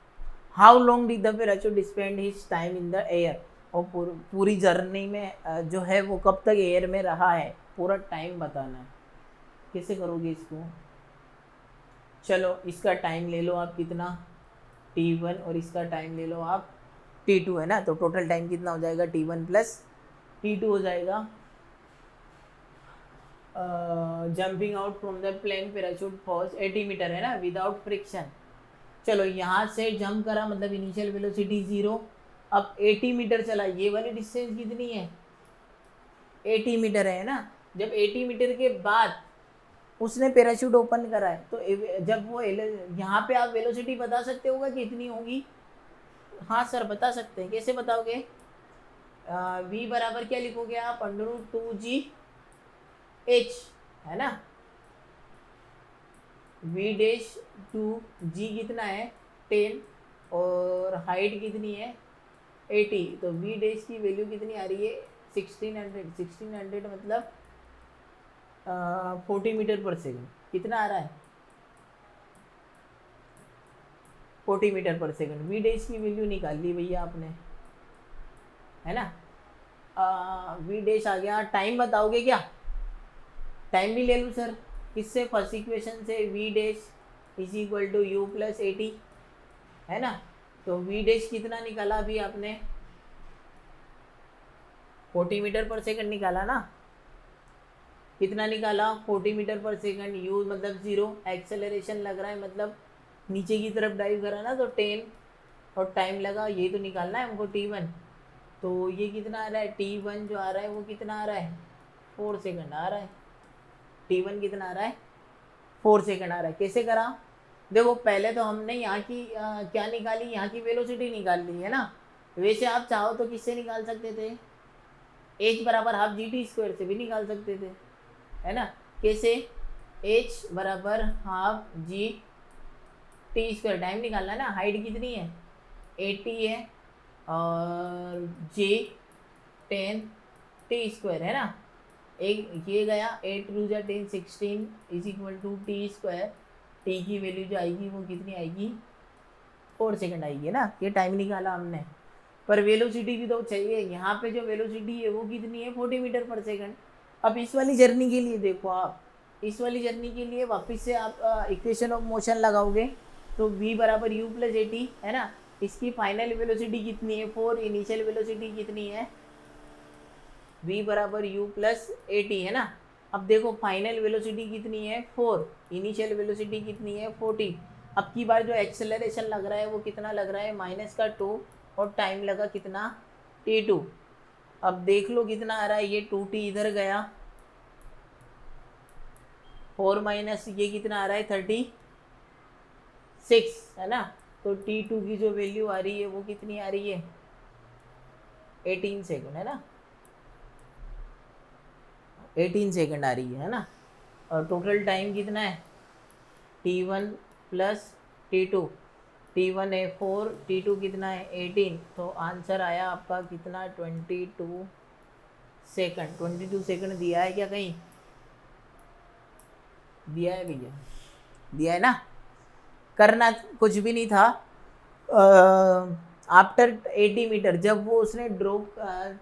[SPEAKER 1] How long did the parachute spend his time in the air, और पूरी जर्नी में जो है वो कब तक एयर में रहा है, पूरा टाइम बताना है। कैसे करोगे इसको, चलो इसका टाइम ले लो आप कितना, t1, और इसका टाइम ले लो आप t2, है ना। तो टोटल टाइम कितना हो जाएगा, t1 प्लस t2 हो जाएगा। Jumping out from the plane parachute falls 80 metre, है ना, विदाउट फ्रिक्शन। चलो यहाँ से जंप करा, मतलब इनिशियल वेलोसिटी 0। अब 80 मीटर चला, ये वाली डिस्टेंस कितनी है, 80 मीटर है ना। जब 80 मीटर के बाद उसने पैराशूट ओपन करा है, तो जब वो यहाँ पे आप वेलोसिटी बता सकते होगा कि कितनी होगी। हाँ सर बता सकते हैं, कैसे बताओगे, v बराबर क्या लिखोगे आप, √2g h, है ना। v डैश टू g कितना है 10, और हाइट कितनी है 80, तो v डैश की वैल्यू कितनी आ रही है 1600 मतलब 40 मीटर पर सेकंड। कितना आ रहा है, 40 मीटर पर सेकंड। v डैश की वैल्यू निकाल ली भैया आपने, है ना। v डैश आ गया। टाइम बताओगे क्या, टाइम भी ले लूँ सर, किससे, फर्स्ट इक्वेशन से, v dash is equal to u plus 80, है ना। तो v डैश कितना निकाला अभी आपने, 40 मीटर पर सेकंड निकाला ना। कितना निकाला, 40 मीटर पर सेकंड, u मतलब 0, एक्सेलरेशन लग रहा है मतलब नीचे की तरफ डाइव करा ना, तो 10, और टाइम लगा, ये तो निकालना है हमको t1। तो ये कितना आ रहा है, t1 जो आ रहा है वो कितना आ रहा है, 4 सेकंड आ रहा है। t1 कितना आ रहा है, 4 सेकंड आ रहा है। कैसे करा, देखो पहले तो हमने यहाँ की क्या निकाली, यहाँ की वेलोसिटी निकाल ली, है ना। वैसे आप चाहो तो किससे निकाल सकते थे, h बराबर हाफ GT स्क्वायर से भी निकाल सकते थे, है ना। कैसे, h बराबर हाफ GT स्क्वायर, टाइम निकालना है ना, हाइट कितनी है 80 है, और j 10 t स्क्वायर, है ना। एक ये गया 8 to 10 16 is equal to T square. T की वैल्यू जो आएगी वो कितनी आएगी, 4 सेकंड आएगी, है ना। ये टाइम निकाला हमने, पर वेलोसिटी भी तो चाहिए। यहाँ पे जो वेलोसिटी है वो कितनी है, 40 मीटर पर सेकंड। अब इस वाली जर्नी के लिए देखो आप, इस वाली जर्नी के लिए वापस से आप इक्वेशन ऑफ मोशन लगाओगे, तो v बराबर u प्लस 80, है ना। इसकी फाइनल वेलोसिटी कितनी है 4, इनिशियल वेलोसिटी कितनी है, v बराबर u प्लस 80, है ना। अब देखो फाइनल वेलोसिटी कितनी है 4, इनिशियल वेलोसिटी कितनी है 40। अब की बार जो एक्सेलरेशन लग रहा है वो कितना लग रहा है, -2, और टाइम लगा कितना t2। अब देख लो कितना आ रहा है, ये 2t इधर गया, 4 माइनस ये कितना आ रहा है 36, है ना। तो t2 की जो वैल्यू आ रही है वो कितनी आ रही है 18 सेकंड, है ना, 18 सेकंड आ रही है ना। और टोटल टाइम कितना है, t1 प्लस t2, t1 है 4, t2 कितना है 18, तो आंसर आया आपका कितना 22 सेकंड। 22 सेकंड दिया है क्या कहीं, दिया है भैया, दिया है ना। करना कुछ भी नहीं था। आफ्टर 80 मीटर जब वो उसने ड्रॉप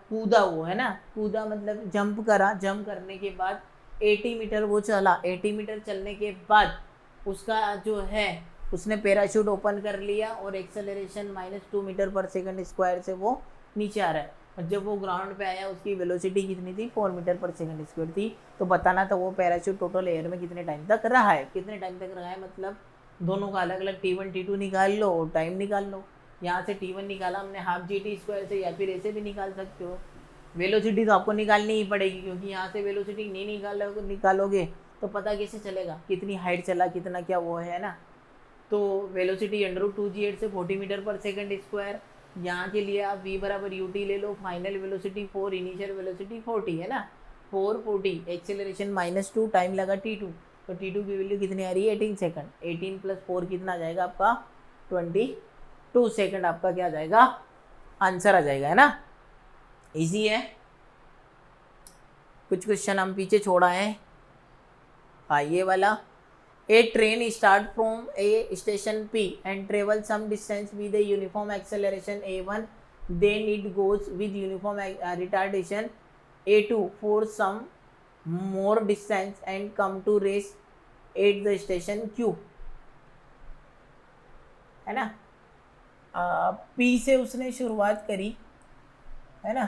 [SPEAKER 1] कूदा, वो है ना, कूदा मतलब जंप करा, जंप करने के बाद 80 मीटर वो चला। 80 मीटर चलने के बाद उसका जो है उसने पैराशूट ओपन कर लिया, और एक्सेलरेशन -2 मीटर पर सेकंड स्क्वायर से वो नीचे आ रहा है। और जब वो ग्राउंड पे आया उसकी वेलोसिटी कितनी थी, 4 मीटर पर सेकंड स्क्वायर थी। तो बताना था वो पैराशूट टोटल एयर में कितने टाइम तक रहा है, कितने टाइम तक रहा है, मतलब दोनों का अलग अलग t1 t2 निकाल लो और टाइम निकाल लो। यहाँ से t1 निकाला हमने हाफ GT स्क्वायर से, या फिर ऐसे भी निकाल सकते हो। वेलोसिटी तो आपको निकालनी ही पड़ेगी, क्योंकि यहाँ से वेलोसिटी नहीं निकालोगे तो पता कैसे चलेगा कितनी हाइट चला, कितना क्या वो है ना। तो वेलोसिटी √2g8 से 40 मीटर पर सेकंड स्क्वायर, यहाँ के लिए आप v बराबर ut ले लो, फाइनल वेलोसिटी 4, इनिशियल वेलोसिटी 40 है ना, 440, एक्सेलरेशन -2, टाइम लगा t2, तो t2 की वैल्यू कितनी आ रही है 18 सेकंड, 18 + 4 कितना आ जाएगा आपका 22 सेकंड, आपका क्या आ जाएगा आंसर आ जाएगा, है ना। इजी है। कुछ क्वेश्चन हम पीछे छोड़ा है, ये वाला, a train start from a station P and travel some distance with a uniform acceleration a1, then it goes with uniform retardation a2 for some more distance and come to rest at the station Q, है ना। P से उसने शुरुआत करी, है ना,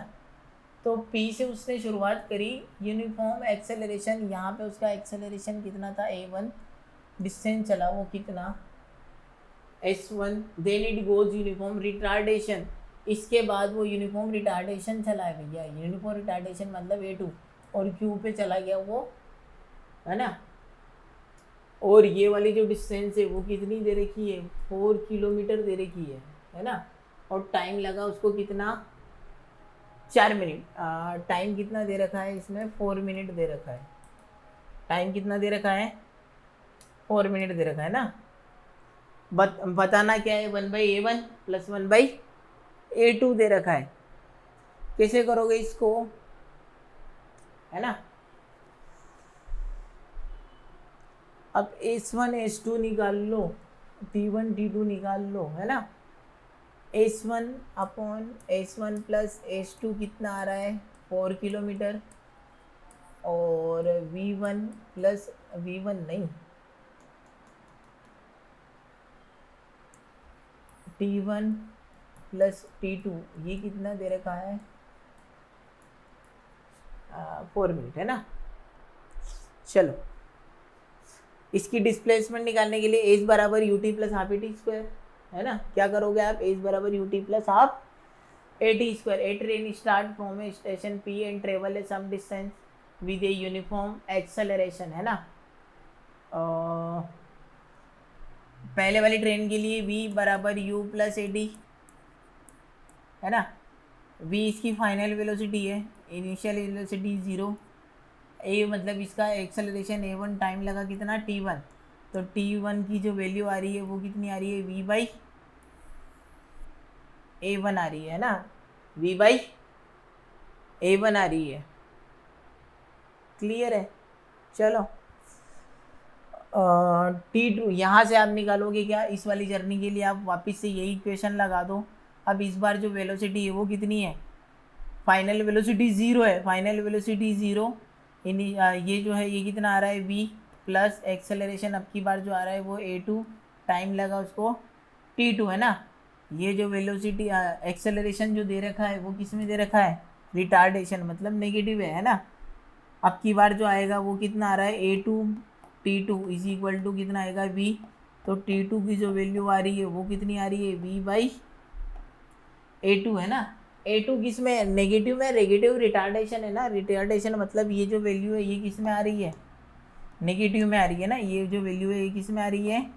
[SPEAKER 1] तो P से उसने शुरुआत करी, यूनिफॉर्म एक्सेलरेशन, यहाँ पे उसका एक्सेलरेशन कितना था a1, डिस्टेंस चला वो कितना s1, then it goes uniform retardation, इसके बाद वो यूनिफॉर्म रिटार्डेशन चला है भैया, यूनिफॉर्म रिटार्डेशन मतलब a2, और q पे चला गया वो, है ना। और ये वाली जो डिस्टेंस है वो कितनी दे रखी है 4 किलोमीटर दे रखी है ना, और टाइम लगा उसको कितना 4 मिनट, टाइम कितना दे रखा है इसमें 4 मिनट दे रखा है, टाइम कितना दे रखा है 4 मिनट दे रखा है ना। बताना क्या है 1/a1 + 1/a2 दे रखा है, कैसे करोगे इसको, है ना। अब s1 s2 निकाल लो, t1 t2 निकाल लो, है ना। s1 + s2 कितना आ रहा है 4 किलोमीटर, और v1 + v1 नहीं, t1 + t2 ये कितना दे रखा है 4 मिनट, है ना। चलो, इसकी डिस्प्लेसमेंट निकालने के लिए एज बराबर ut + half A T square, है ना। क्या करोगे आप, एज बराबर ut + half A T square, a train start from a station P and travel a some distance with a uniform acceleration, है ना। पहले वाली ट्रेन के लिए v बराबर u + ए डी, है ना। v इसकी फाइनल वेलोसिटी है, इनिशियल वेलोसिटी 0, a मतलब इसका एक्सेलरेशन a1, टाइम लगा कितना t1, तो t1 की जो वैल्यू आ रही है वो कितनी आ रही है v/a1 आ रही है ना, v/a1 आ रही है, क्लियर है। चलो, t2 यहाँ से आप निकालोगे क्या, इस वाली जर्नी के लिए आप वापस से यही इक्वेशन लगा दो। अब इस बार जो वेलोसिटी है वो कितनी है, फाइनल वेलोसिटी 0 है, फाइनल वेलोसिटी 0, ये जो है ये कितना आ रहा है v प्लस एक्सेलरेशन अब की बार जो आ रहा है वो a2, टाइम लगा उसको t2, है ना। ये जो वेलोसिटी एक्सेलरेशन जो दे रखा है वो किस में दे रखा है, रिटार्डेशन मतलब नेगेटिव है ना। अब की बार जो आएगा वो कितना आ रहा है a2 t2 = कितना आएगा v, तो t2 की जो वैल्यू आ रही है वो कितनी आ रही है v/a2, है ना। a2 किस में, नेगेटिव में, नेगेटिव रिटार्डेशन है ना, रिटार्डेशन मतलब ये जो वैल्यू है ये किस में आ रही है, नेगेटिव में आ रही है ना, ये जो वैल्यू है ये किस में आ रही है,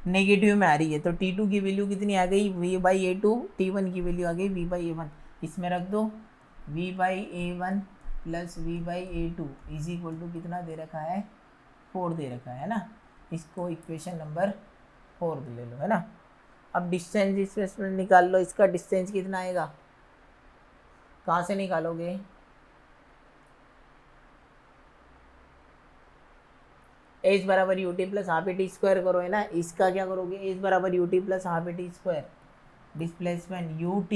[SPEAKER 1] नेगेटिव में आ रही है। तो t2 की वैल्यू कितनी आ गई v/a2, t1 की वैल्यू आ गई v/a1, इसमें रख दो v/a1 + v/a2 = कितना दे रखा है 4 दे रखा है ना, इसको इक्वेशन नंबर 4 ले लो, है ना। अब डिस्टेंस डिस्प्लेसमेंट निकाल लो, इसका डिस्टेंस कितना आएगा, कहाँ से निकालोगे, एच बराबर ut + half A T square करो, है ना। इसका क्या करोगे, एच बराबर ut + half A T square, displacement ut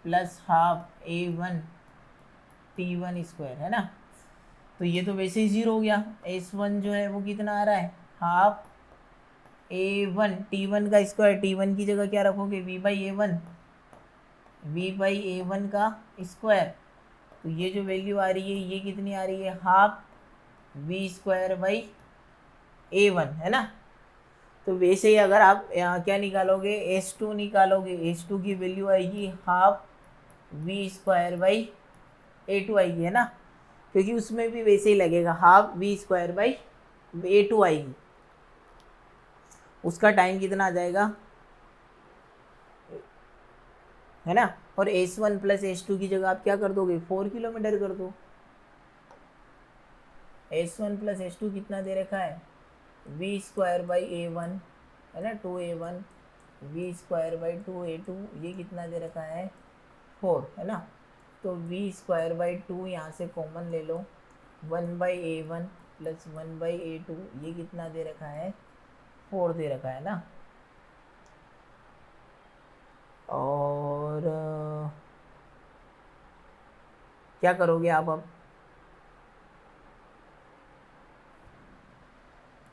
[SPEAKER 1] + half a1 t1 square, है ना। तो ये तो वैसे ही 0 हो गया, s1 जो है वो कितना आ रहा है हाफ a1 t1 का स्क्वायर, t1 की जगह क्या रखोगे v/a1 का स्क्वायर, तो ये जो वैल्यू आ रही है ये कितनी आ रही है हाफ v²/a1, है ना। तो वैसे ही अगर आप यहाँ क्या निकालोगे s2 निकालोगे, s2 की वैल्यू आएगी हाफ v²/a2 आएगी, है ना, क्योंकि उसमें भी वैसे ही लगेगा हाफ v²/a2 आएगी। उसका टाइम कितना आ जाएगा, है ना। और S1 प्लस S2 की जगह आप क्या कर दोगे, 4 किलोमीटर कर दो। S1 प्लस S2 कितना दे रखा है, V स्क्वायर बाई A1, है ना, 2A1, V square by 2A2, ये कितना दे रखा है, 4, है ना। तो V स्क्वायर बाई 2 यहाँ से कॉमन ले लो, 1/A1 प्लस 1/A2, ये कितना दे रखा है, 4 दे रखा है ना। और क्या करोगे आप, अब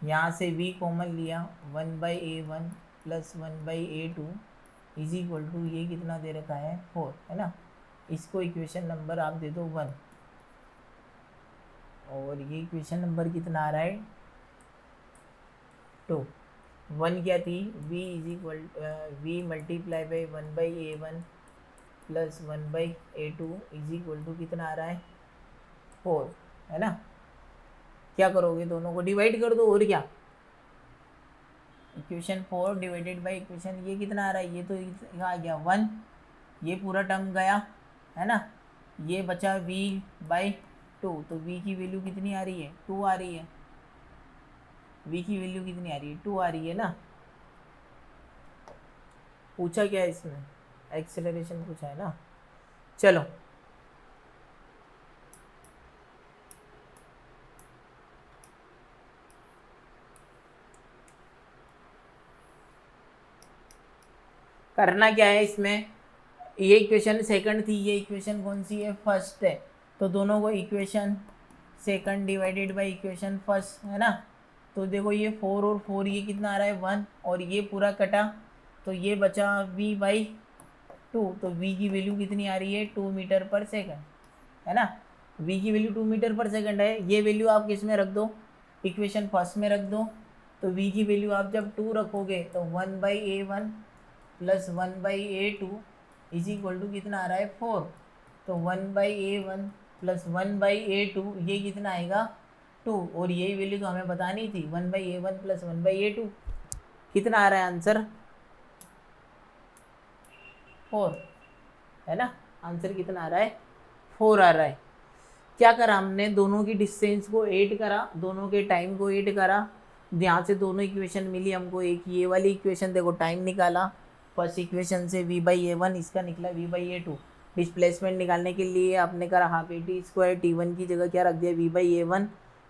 [SPEAKER 1] यहाँ से V कॉमन लिया, 1/A1 plus 1/A2 is equal to, ये कितना दे रखा है, 4, है ना। इसको इक्वेशन नंबर आप दे दो 1, और ये इक्वेशन नंबर कितना आ रहा है, 2। 1 क्या थी, V is equal V multiply by 1/A1 plus 1/A2 is equal to कितना आ रहा है, 4, है ना। क्या करोगे, दोनों को डिवाइड कर दो, और क्या, इक्वेशन 4 डिवाइडेड बाई इक्वेशन, ये कितना आ रहा है, ये तो आ गया 1, ये पूरा टर्म गया, है ना। ये बचा V/2, तो V की वैल्यू कितनी आ रही है, 2 आ रही है। V की वैल्यू कितनी आ रही है, 2 आ रही है ना। पूछा क्या है इसमें, एक्सेलरेशन पूछा है ना। चलो करना क्या है इसमें, ये इक्वेशन सेकंड थी, ये इक्वेशन कौन सी है, फर्स्ट है। तो दोनों को equation second divided by equation first, है ना। तो देखो ये 4 और 4, ये कितना आ रहा है, 1, और ये पूरा कटा, तो ये बचा V/2। तो V की वैल्यू कितनी आ रही है, 2 मीटर पर सेकंड, है ना। V की वैल्यू 2 मीटर पर सेकंड है। ये वैल्यू आप किस में रख दो, इक्वेशन फर्स्ट में रख दो। तो V की वैल्यू आप जब 2 रखोगे तो 1/A1 plus 1/A2 is equal to कितना आ रहा है, 4। तो 1/A1 प्लस 1/A2 ये कितना आएगा, 2, और यही वैल्यू तो हमें बतानी थी, 1/A1 प्लस 1/A2 कितना आ रहा है आंसर, 4, है ना। आंसर कितना आ रहा है, 4 आ रहा है। क्या करा हमने, दोनों की डिस्टेंस को ऐड करा, दोनों के टाइम को ऐड करा, यहाँ से दोनों इक्वेशन मिली हमको। एक ये वाली इक्वेशन देखो, टाइम निकाला फर्स्ट इक्वेशन से V/A1, इसका निकला V/A2। डिस्प्लेसमेंट निकालने के लिए आपने करा हाफ AT स्क्वायर, T1 की जगह क्या रख दिया, V/A1।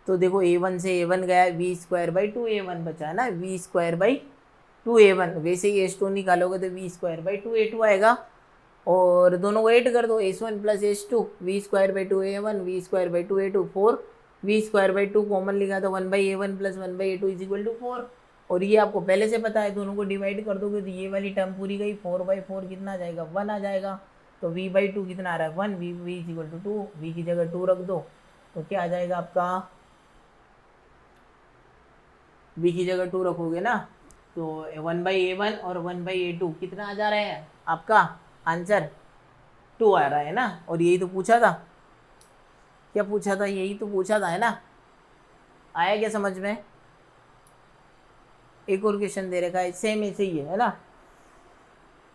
[SPEAKER 1] तो देखो A1 से A1 गया, V स्क्वायर बाई 2A1 बचा है ना, V स्क्वायर बाई 2A1। वैसे ही S2 निकालोगे तो V स्क्वायर बाई 2A2 आएगा, और दोनों को ऐड कर दो, S1 plus S2, V square by 2A1, V square by 2A2, 4, V square by 2 common लिखा तो 1/A1 plus 1/A2 is equal to 4। और ये आपको पहले से पता है, दोनों को डिवाइड कर दोगे तो ये वाली टर्म पूरी गई, 4/4 कितना आ जाएगा, 1 आ जाएगा। तो V/2 कितना आ रहा है, 1, V is equal to 2, V की जगह 2 रख दो, तो क्या आ जाएगा आपका, V की जगह 2 रखोगे ना, तो 1/A1 और 1/A2 कितना आ जा रहा है आपका आंसर, 2 आ रहा है ना। और यही तो पूछा था, क्या पूछा था, यही तो पूछा था, है ना। आया क्या समझ में। एक और क्वेश्चन दे रखा है, सेम ऐसे ही है ना।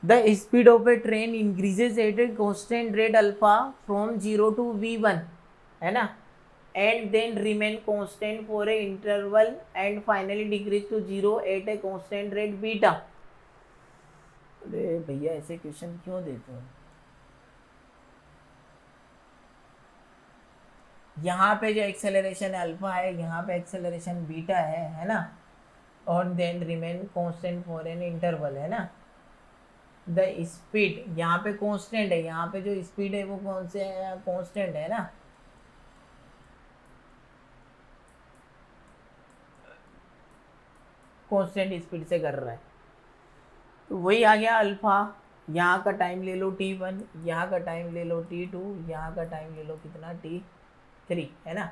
[SPEAKER 1] The speed of a train increases at a constant rate alpha from 0 to V1, है ना, and then remain constant for a interval and finally decrease to 0 at a constant rate beta. अरे भैया ऐसे question क्यों देते हो। यहाँ पे जो एक्सेलरेशन अल्फा है, यहाँ पे एक्सेलरेशन बीटा है ना, और then remain constant for an interval, है ना। द स्पीड यहाँ पे कांस्टेंट है, यहाँ पे जो स्पीड है वो कौन से कांस्टेंट है ना। कांस्टेंट स्पीड से कर रहा है, तो वही आ गया अल्फा। यहाँ का टाइम ले लो T1, यहाँ का टाइम ले लो T2, यहाँ का टाइम ले लो कितना, T3, है ना।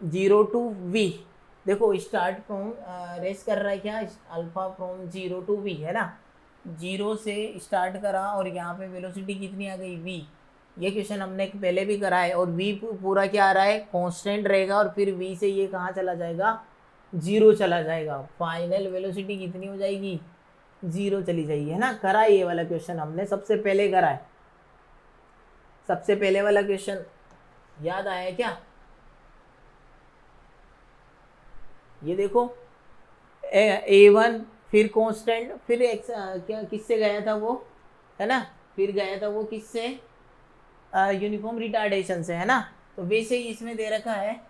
[SPEAKER 1] 0 to V, देखो स्टार्ट फ्रॉम रेस कर रहा है क्या, अल्फा फ्रॉम 0 to V, है ना। 0 से स्टार्ट करा और यहाँ पे वेलोसिटी कितनी आ गई, V। ये क्वेश्चन हमने पहले भी करा है, और V पूरा क्या आ रहा है, कांस्टेंट रहेगा, और फिर V से ये कहाँ चला जाएगा, जीरो चला जाएगा, फाइनल वेलोसिटी कितनी हो जाएगी, जीरो चली जाएगी, है ना। करा ये वाला क्वेश्चन हमने सबसे पहले करा है, सबसे पहले वाला क्वेश्चन याद आया क्या? ये देखो A1 फिर कांस्टेंट फिर एक्स क्या किससे गया था वो, है ना, फिर गया था वो किससे, यूनिफॉर्म रिटार्डेशन से, है ना। तो वैसे ही इसमें दे रखा है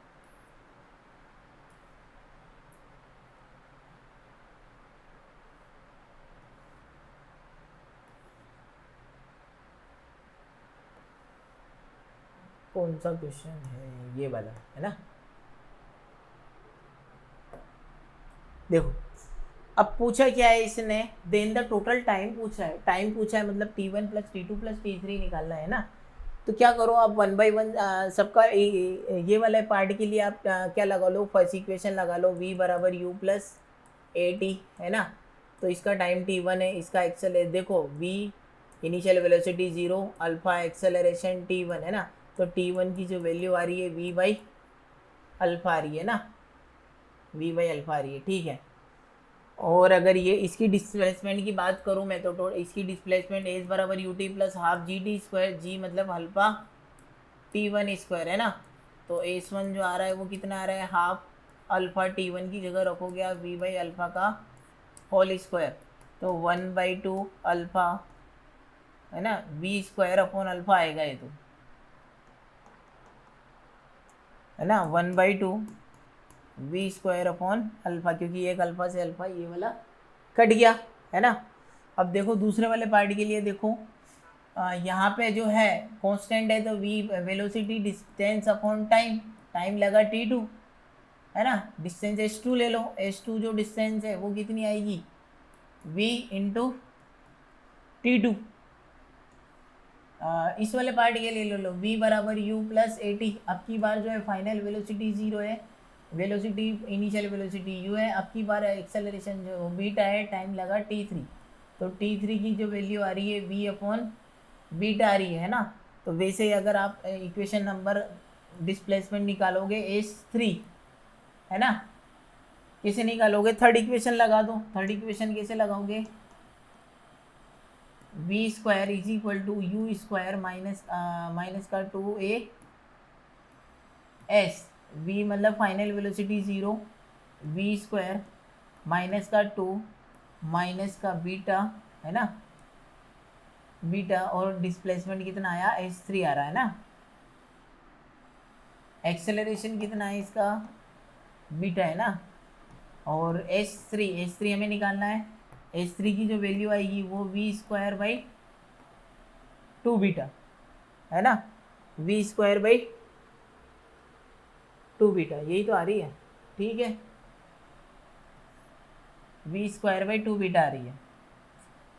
[SPEAKER 1] कौन सा क्वेश्चन है, ये वाला है ना। देखो अब पूछा क्या है इसने, देन द टोटल टाइम पूछा है, टाइम पूछा है मतलब T1 plus T2 plus T3 निकालना है ना। तो क्या करो आप 1 बाई 1 सबका ये वाले पार्ट के लिए आप क्या लगा लो, फर्स्ट इक्वेशन लगा लो, v बराबर u प्लस ए टी, है ना। तो इसका टाइम T1 है, इसका एक्सेलरेशन देखो v initial velocity 0, alpha acceleration T1, है ना। तो T1 की जो वैल्यू आ रही है v बाई अल्फा आ रही है ना, v बाई अल्फा आ रही है, ठीक है। और अगर ये इसकी डिस्प्लेसमेंट की बात करूँ मैं तो इसकी डिस्प्लेसमेंट एज बराबर u t plus half g t square, g मतलब अल्फा T1 स्क्वायर, है ना। तो S1 जो आ रहा है वो कितना आ रहा है, हाफ अल्फा T1 की जगह रखोगे आप v बाई अल्फा का होल स्क्वायर, तो 1/2 अल्फा, है ना, v स्क्वायर अपॉन अल्फा आएगा ये, तो है ना 1/2 v स्क्वायर अपॉन अल्फा, क्योंकि एक अल्फा से अल्फा ये वाला कट गया, है ना। अब देखो दूसरे वाले पार्ट के लिए देखो, यहाँ पे जो है कांस्टेंट है, तो v velocity distance upon time, time लगा T2, है ना। डिस्टेंस h2 ले लो, h2 जो डिस्टेंस है वो कितनी आएगी, v इंटू T2। इस वाले पार्ट के लिए ले लो v बराबर u प्लस ए टी, अब की बार जो है फाइनल वेलोसिटी 0 है, वेलोसिटी इनिशियल वेलोसिटी u है, अब की बार एक्सेलरेशन जो बीटा है, टाइम लगा T3, तो T3 की जो वैल्यू आ रही है v अपॉन बीटा आ रही है ना। तो वैसे ही अगर आप इक्वेशन नंबर डिस्प्लेसमेंट निकालोगे S3, है ना, कैसे निकालोगे, थर्ड इक्वेशन लगा दो, थर्ड इक्वेशन कैसे लगाओगे, v square is equal to u square minus minus का 2a s, v मतलब final velocity 0, v square minus का 2 माइनस का बीटा, है ना, बीटा, और डिस्प्लेसमेंट कितना आया h3 आ रहा है ना, एक्सेलरेशन कितना है इसका बीटा, है ना। और h3 हमें निकालना है, h3 की जो वैल्यू आएगी वो v स्क्वायर बाई 2 बीटा, है ना, v स्क्वायर बाई 2 बीटा, यही तो आ रही है, ठीक है, v स्क्वायर बाई 2 बीटा आ रही है।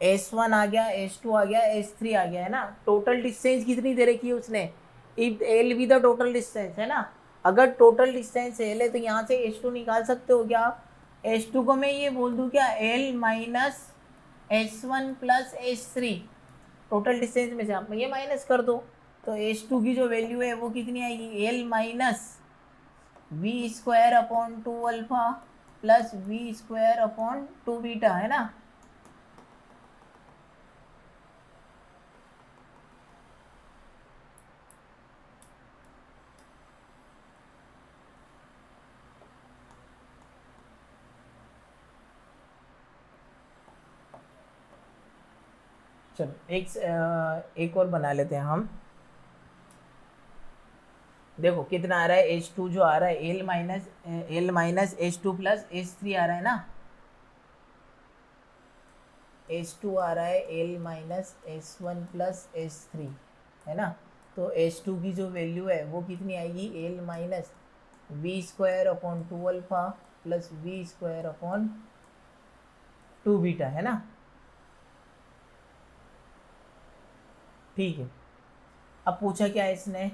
[SPEAKER 1] S1 आ गया, S2 आ गया, S3 आ गया, है ना। टोटल डिस्टेंस कितनी दे रखी है उसने, if L be the total distance, है ना। अगर टोटल डिस्टेंस एल है तो यहाँ से S2 निकाल सकते हो क्या आप, S2 को मैं ये बोल दूँ क्या, L minus S1 plus S3, total distance में से आप ये माइनस कर दो, तो S2 की जो वैल्यू है वो कितनी आएगी, L minus v square upon 2 alpha plus v square upon 2 beta, है ना। चलो एक और बना लेते हैं हम, देखो कितना आ रहा है, H2 जो आ रहा है L minus H2 plus H3 आ रहा है ना, H2 आ रहा है L minus S1 plus S3, है ना। तो H2 की जो वैल्यू है वो कितनी आएगी, L minus v square upon 2 alpha plus v square upon 2 beta, है ना, ठीक है। अब पूछा क्या है इसने,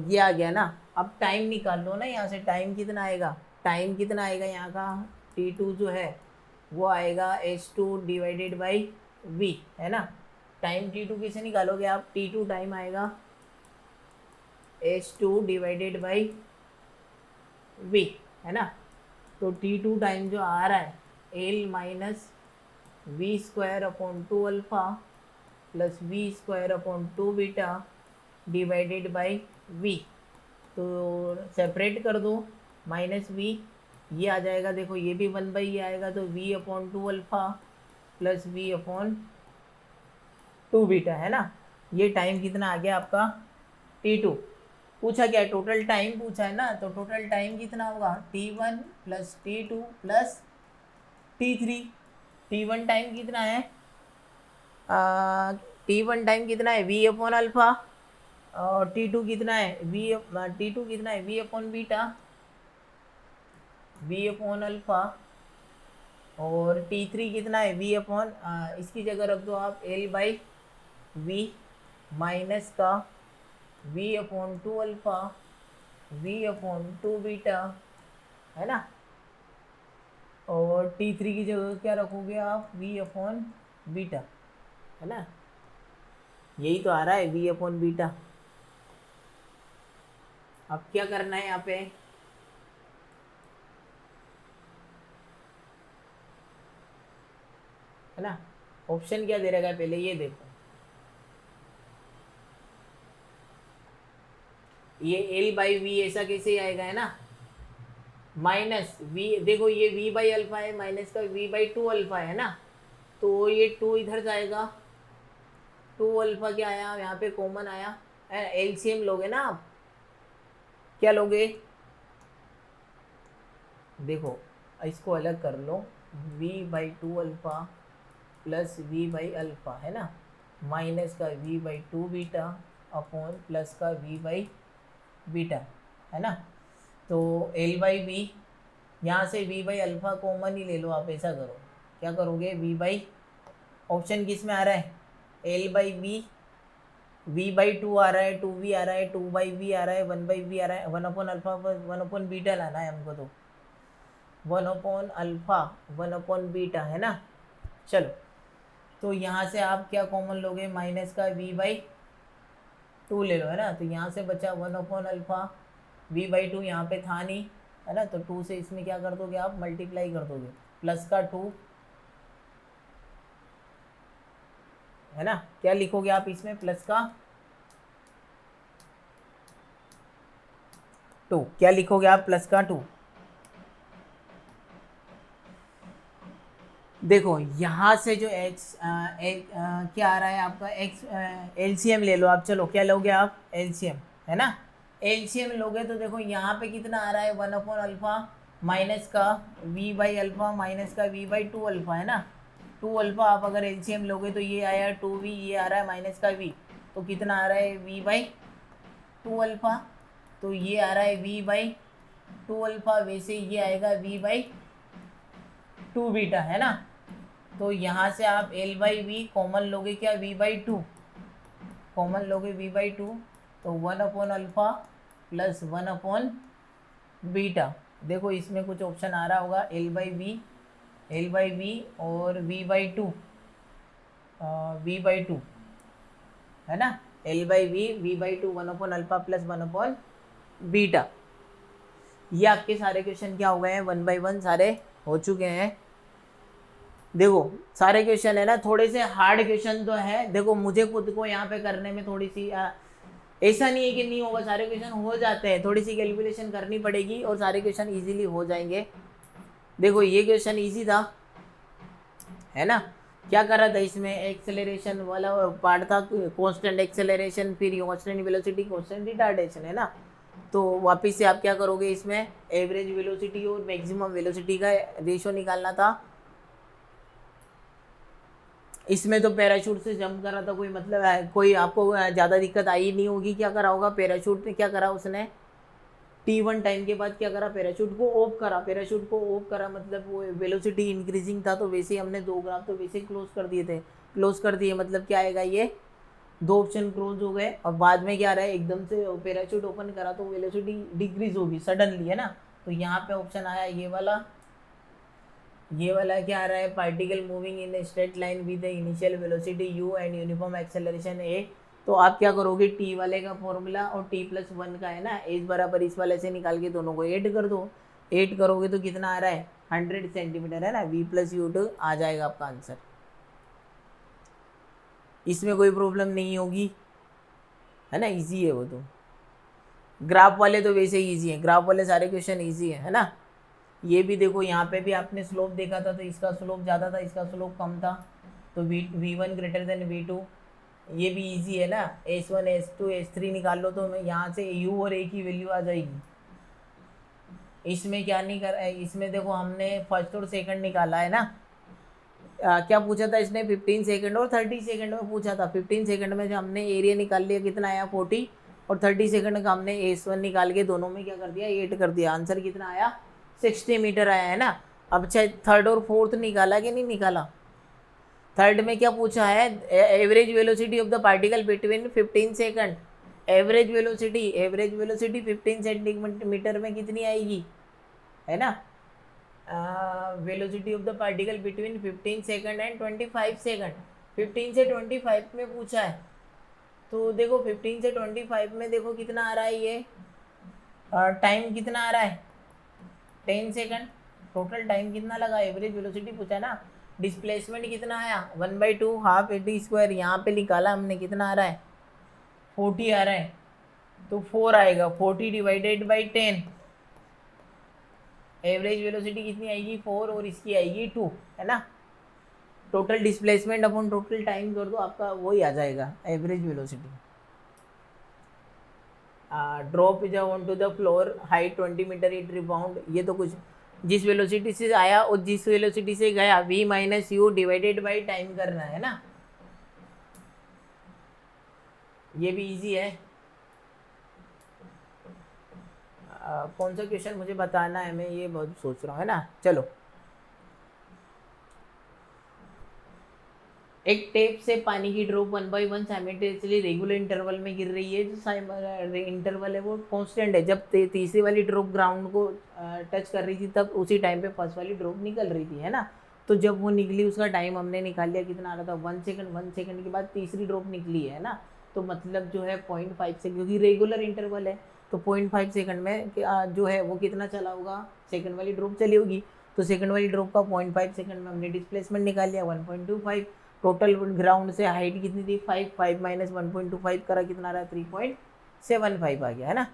[SPEAKER 1] ये आ गया ना, अब टाइम निकाल लो ना यहाँ से, टाइम कितना आएगा, टाइम कितना आएगा यहाँ का, T2 जो है वो आएगा H2 डिवाइडेड बाई V, है ना। टाइम T2 कैसे निकालोगे आप, T2 टाइम आएगा H2 डिवाइडेड बाई V, है ना। तो T2 टाइम जो आ रहा है L minus v square upon 2 alpha plus v square upon 2 beta divided by v. तो सेपरेट कर दो, माइनस वी ये आ जाएगा, देखो ये भी 1 बाई ये आएगा, तो v upon 2 alpha plus v upon 2 beta, है ना। ये टाइम कितना आ गया आपका T2। पूछा क्या, टोटल टाइम पूछा है ना, तो टोटल टाइम कितना होगा T1 plus T2 plus T3। T1 time कितना है, T1 टाइम कितना है V अपॉन अल्फा, और T2 कितना है T2 कितना है V upon beta, V upon alpha, और T3 कितना है V अपॉन, इसकी जगह रख दो आप L बाई V माइनस का V upon 2 alpha V upon 2 beta, है ना। और T3 की जगह क्या रखोगे आप V अपॉन बीटा, है ना। यही तो आ रहा है V अपॉन बीटा। अब क्या करना है यहाँ पे, है ना। ऑप्शन क्या दे रखा है पहले ये देखो, ये L बाई वी ऐसा कैसे आएगा, है ना। माइनस V, देखो ये V बाई अल्फा है, माइनस का V बाई 2 अल्फा है ना, तो ये 2 इधर जाएगा, 2 अल्फा क्या आया यहाँ पे कॉमन आया, एलसीएम लोगे ना आप, क्या लोगे, देखो इसको अलग कर लो, V by 2 alpha plus V by alpha, है ना, माइनस का V by 2 beta upon plus का V बाई बीटा, है ना। तो L बाई बी, यहाँ से V बाई अल्फा कॉमन ही ले लो आप, ऐसा करो, क्या करोगे V बाई, ऑप्शन किस में आ रहा है L by b, V by 2 आ रहा है, 2V आ रहा है, 2 बाई वी आ रहा है, 1 बाई वी आ रहा है, 1 अपॉन अल्फा 1 अपॉन बीटा लाना है हमको, तो 1 अपॉन अल्फा 1 अपॉन बीटा, है ना। चलो तो यहाँ से आप क्या कॉमन लोगे, माइनस का V बाई 2 ले लो, है ना। तो यहाँ से बचा 1 अपॉन अल्फा, V बाई 2 यहाँ पे था नहीं, है ना, तो 2 से इसमें क्या कर दोगे आप, मल्टीप्लाई कर दोगे, प्लस का 2, है ना। क्या लिखोगे आप इसमें, प्लस का 2, क्या लिखोगे आप, प्लस का 2। देखो यहाँ से जो क्या आ रहा है आपका x, एलसीएम ले लो आप, चलो क्या लोगे आप, एलसीएम, है ना। एलसीएम लोगे तो देखो यहाँ पे कितना आ रहा है, 1 अपॉन अल्फा माइनस का v बाई अल्फा माइनस का v बाई 2 अल्फा, है ना। 2 अल्फा आप अगर एलसीएम लोगे तो ये आया 2v, ये आ रहा है माइनस का v, तो कितना आ रहा है v बाई 2 अल्फा, तो ये आ रहा है v बाई 2 अल्फा, वैसे ये आएगा v बाई 2 बीटा, है ना। तो यहाँ से आप L बाई वी कॉमन लोगे, क्या V बाई 2 कॉमन लोगे, V बाई 2, तो 1 upon alpha plus 1 upon beta. देखो इसमें कुछ ऑप्शन आ रहा होगा, L बाई वी और V बाई 2, V बाई 2, है ना, L by v V by 2 1 upon alpha plus 1 upon beta. ये आपके सारे क्वेश्चन क्या हो गए हैं, 1 बाई 1 सारे हो चुके हैं। देखो सारे क्वेश्चन है ना, थोड़े से हार्ड क्वेश्चन तो है, देखो मुझे खुद को यहाँ पे करने में थोड़ी सी ऐसा नहीं है कि नहीं होगा, सारे क्वेश्चन हो जाते हैं, थोड़ी सी कैलकुलेशन करनी पड़ेगी और सारे क्वेश्चन इजीली हो जाएंगे। देखो ये क्वेश्चन इजी था, है ना। क्या कर रहा था इसमें, एक्सेलरेशन वाला पार्ट था, कांस्टेंट एक्सेलरेशन, फिर कांस्टेंट वेलोसिटी, कांस्टेंट रिटार्डेशन, है ना। तो वापस से आप क्या करोगे, इसमें एवरेज वेलोसिटी और मैक्सिमम वेलोसिटी का रेशो निकालना था। इसमें तो पैराशूट से जंप कर रहा था, कोई मतलब है, कोई आपको ज़्यादा दिक्कत आई नहीं होगी। क्या करा होगा, पैराशूट ने क्या करा, उसने T1 टाइम के बाद क्या करा, पैराशूट को ऑफ करा, पैराशूट को ऑफ करा मतलब वो वेलोसिटी इंक्रीजिंग था, तो वैसे ही हमने 2 ग्राफ तो वैसे ही क्लोज कर दिए थे, क्लोज कर दिए, मतलब क्या आएगा, ये 2 ऑप्शन क्लोज हो गए। और बाद में क्या रहा है, एकदम से पैराशूट ओपन करा तो वेलोसिटी डिक्रीज होगी सडनली, है ना। तो यहाँ पे ऑप्शन आया ये वाला क्या आ रहा है, particle moving in straight line with initial velocity u and uniform acceleration a। तो आप क्या करोगे, t वाले का फॉर्मूला और t+1 का है ना, एज बराबर इस वाले से निकाल के दोनों को ऐड कर दो, 8 करोगे तो कितना आ रहा है 100 सेंटीमीटर है ना, v प्लस u2 आ जाएगा आपका आंसर। इसमें कोई प्रॉब्लम नहीं होगी है ना, इजी है वो तो। ग्राफ वाले तो वैसे ही इजी है, ग्राफ वाले सारे क्वेश्चन इजी है ना। ये भी देखो यहाँ पे भी आपने स्लोप देखा था, तो इसका स्लोप ज़्यादा था, इसका स्लोप कम था, तो v1 ग्रेटर देन v2, ये भी इजी है ना। s1 s2 s3 निकाल लो तो यहाँ से u और a की वैल्यू आ जाएगी। इसमें क्या नहीं कर, इसमें देखो हमने फर्स्ट और सेकंड निकाला है ना। क्या पूछा था इसने, 15 सेकंड और 30 सेकंड में पूछा था। 15 सेकंड में जो हमने एरिया निकाल लिया कितना आया 40, और 30 सेकंड का हमने s1 निकाल के दोनों में क्या कर दिया 8 कर दिया, आंसर कितना आया 60 मीटर आया है ना। अब चाहे थर्ड और फोर्थ निकाला कि नहीं निकाला। थर्ड में क्या पूछा है, average velocity of the particle between 15 second. Average velocity 15 centimetre में कितनी आएगी है ना। Velocity of the particle between 15 second and 25 second. 15 से 25 में पूछा है, तो देखो 15 से 25 में देखो कितना आ रहा है ये टाइम कितना आ रहा है 10 सेकंड। टोटल टाइम कितना लगा, एवरेज वेलोसिटी पूछा ना। डिस्प्लेसमेंट कितना आया 1/2 हाफ एटी स्क्वायर, यहाँ पे निकाला हमने कितना आ रहा है 40 आ रहा है, तो 4 आएगा। 40 डिवाइडेड बाई 10, एवरेज वेलोसिटी कितनी आएगी 4 और इसकी आएगी 2 है ना। Total displacement upon total time कर दो, आपका वही आ जाएगा average velocity. Drop is on to the floor, height 20 metre, it rebound. ये तो कुछ जिस वेलोसिटी से आया और जिस वेलोसिटी से गया v minus you divided by time करना है ना। ये भी इजी है। कौन सा क्वेश्चन मुझे बताना है, मैं ये बहुत सोच रहा हूँ है ना। चलो, एक टेप से पानी की drop 1 by 1 simultaneously regular interval में गिर रही है। जो इंटरवल है वो कांस्टेंट है। जब तीसरी वाली ड्रॉप ग्राउंड को टच कर रही थी तब उसी टाइम पे फर्स्ट वाली ड्रॉप निकल रही थी है ना। तो जब वो निकली उसका टाइम हमने निकाल लिया, कितना आ रहा था 1 सेकंड। 1 सेकंड के बाद तीसरी ड्रॉप निकली है ना, तो मतलब जो है 0.5 सेकंड, क्योंकि रेगुलर इंटरवल है तो 0.5 सेकंड में जो है वो कितना चला होगा, सेकंड वाली ड्रॉप चली होगी। तो सेकंड वाली ड्रॉप का 0.5 सेकंड में हमने डिस्प्लेसमेंट निकाल लिया 1.25। टोटल ग्राउंड से हाइट कितनी थी 5 माइनस 1.25 करा कितना रहा 3.75 आ गया है ना।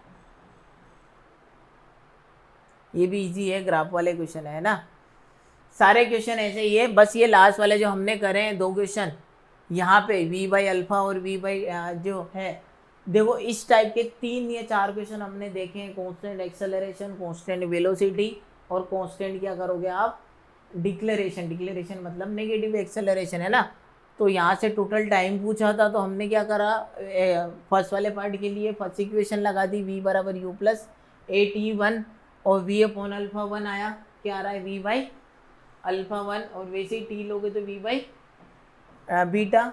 [SPEAKER 1] ये भी इजी है, ग्राफ वाले क्वेश्चन है ना। सारे क्वेश्चन ऐसे ही है, बस ये लास्ट वाले जो हमने करे हैं 2 क्वेश्चन यहाँ पे v बाई अल्फा और v बाई जो है, देखो इस टाइप के 3 या 4 क्वेश्चन हमने देखे हैं। कांस्टेंट एक्सेलरेशन, कांस्टेंट वेलोसिटी और कांस्टेंट क्या करोगे आप डिक्लेरेशन। डिक्लेरेशन मतलब नेगेटिव एक्सेलरेशन है ना। तो यहाँ से टोटल टाइम पूछा था, तो हमने क्या करा, फर्स्ट वाले पार्ट के लिए फर्स्ट इक्वेशन लगा दी, v बराबर u प्लस AT1 और v अपॉन अल्फा 1 आया, क्या आ रहा है v बाई अल्फा 1, और वैसे ही t लोगे तो v बाई बीटा।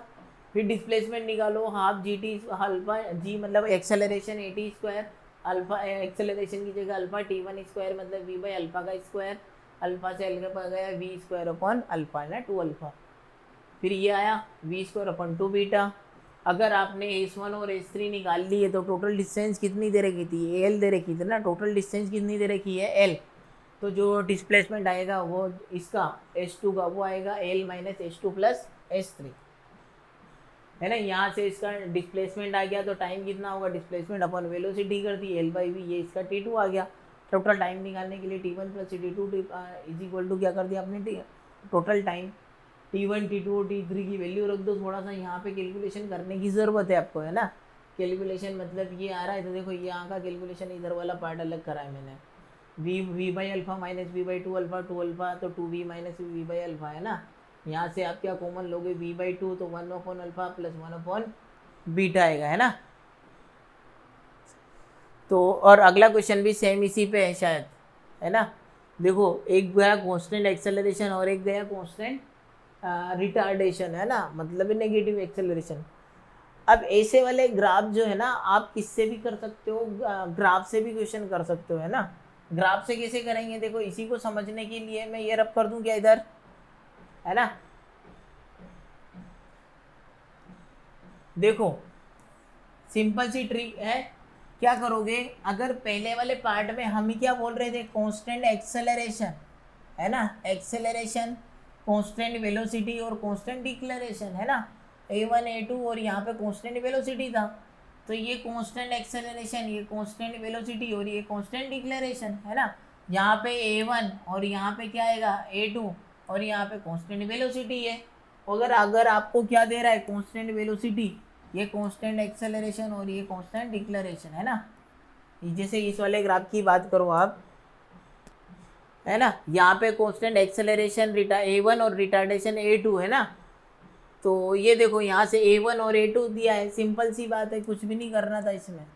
[SPEAKER 1] फिर डिस्प्लेसमेंट निकालो हाफ जी टी अल्फा, जी मतलब acceleration AT square, alpha acceleration की जगह अल्फा T1 स्क्वायर मतलब v बाई अल्फा का स्क्वायर, अल्फा से अल्फा आ गया v स्क्वायर अपॉन अल्फा है ना 2 अल्फा। फिर ये आया v स्क्वायर अपॉन 2 बीटा। अगर आपने s1 और s3 निकाल ली है तो टोटल डिस्टेंस कितनी दे रखी थी, l दे रखी थी ना। टोटल डिस्टेंस कितनी दे रखी है l, तो जो डिस्प्लेसमेंट आएगा वो इसका s2 का वो आएगा l minus s2 plus s3 है ना। यहाँ से इसका डिस्प्लेसमेंट आ गया तो टाइम कितना होगा, डिस्प्लेसमेंट अपन वेलोसिटी कर दी l बाई वी, ये इसका t2 आ गया। टोटल टाइम निकालने के लिए t1 plus t2 is equal to क्या कर दिया आपने टोटल टाइम t1 t2 और t3 की वैल्यू रख दो। थोड़ा सा यहाँ पे कैलकुलेशन करने की ज़रूरत है आपको है ना। कैलकुलेशन मतलब ये आ रहा है, तो देखो यहाँ का कैलकुलेशन इधर वाला पार्ट अलग करा है मैंने, v by alpha minus v by 2 alpha, 2 alpha तो 2v minus v by alpha है ना। यहाँ से आप क्या कॉमन लोगे v बाई 2, तो 1 upon alpha plus 1 upon beta आएगा है ना। तो और अगला क्वेश्चन भी सेम इसी पे है शायद है ना। देखो एक गया कांस्टेंट एक्सेलरेशन और एक गया कांस्टेंट रिटार्डेशन है ना, मतलब नेगेटिव एक्सेलरेशन। अब ऐसे वाले ग्राफ जो है ना आप किससे भी कर सकते हो, ग्राफ से भी क्वेश्चन कर सकते हो है ना। ग्राफ से कैसे करेंगे, देखो इसी को समझने के लिए मैं ये रब कर दूं क्या इधर है ना। देखो सिंपल सी ट्रिक है, क्या करोगे, अगर पहले वाले पार्ट में हम ही क्या बोल रहे थे, कांस्टेंट एक्सेलरेशन है ना, एक्सेलरेशन, कांस्टेंट वेलोसिटी और कांस्टेंट डिक्लेरेशन है ना, a1 a2 और यहाँ पे कांस्टेंट वेलोसिटी था, तो ये कांस्टेंट एक्सेलरेशन, ये कांस्टेंट वेलोसिटी और ये कांस्टेंट डिक्लेरेशन है ना। यहाँ पे a1 और यहाँ पे क्या आएगा a2 और यहाँ पे कांस्टेंट वेलोसिटी है। अगर आपको क्या दे रहा है, कांस्टेंट वेलोसिटी, ये कांस्टेंट एक्सेलरेशन और ये कांस्टेंट डिक्लेरेशन है ना। जैसे इस वाले ग्राफ की बात करो आप, है ना, यहाँ पे कांस्टेंट एक्सेलरेशन a1 और रिटार्डेशन a2 है ना। तो ये देखो यहाँ से a1 और a2 दिया है, सिंपल सी बात है, कुछ भी नहीं करना था इसमें।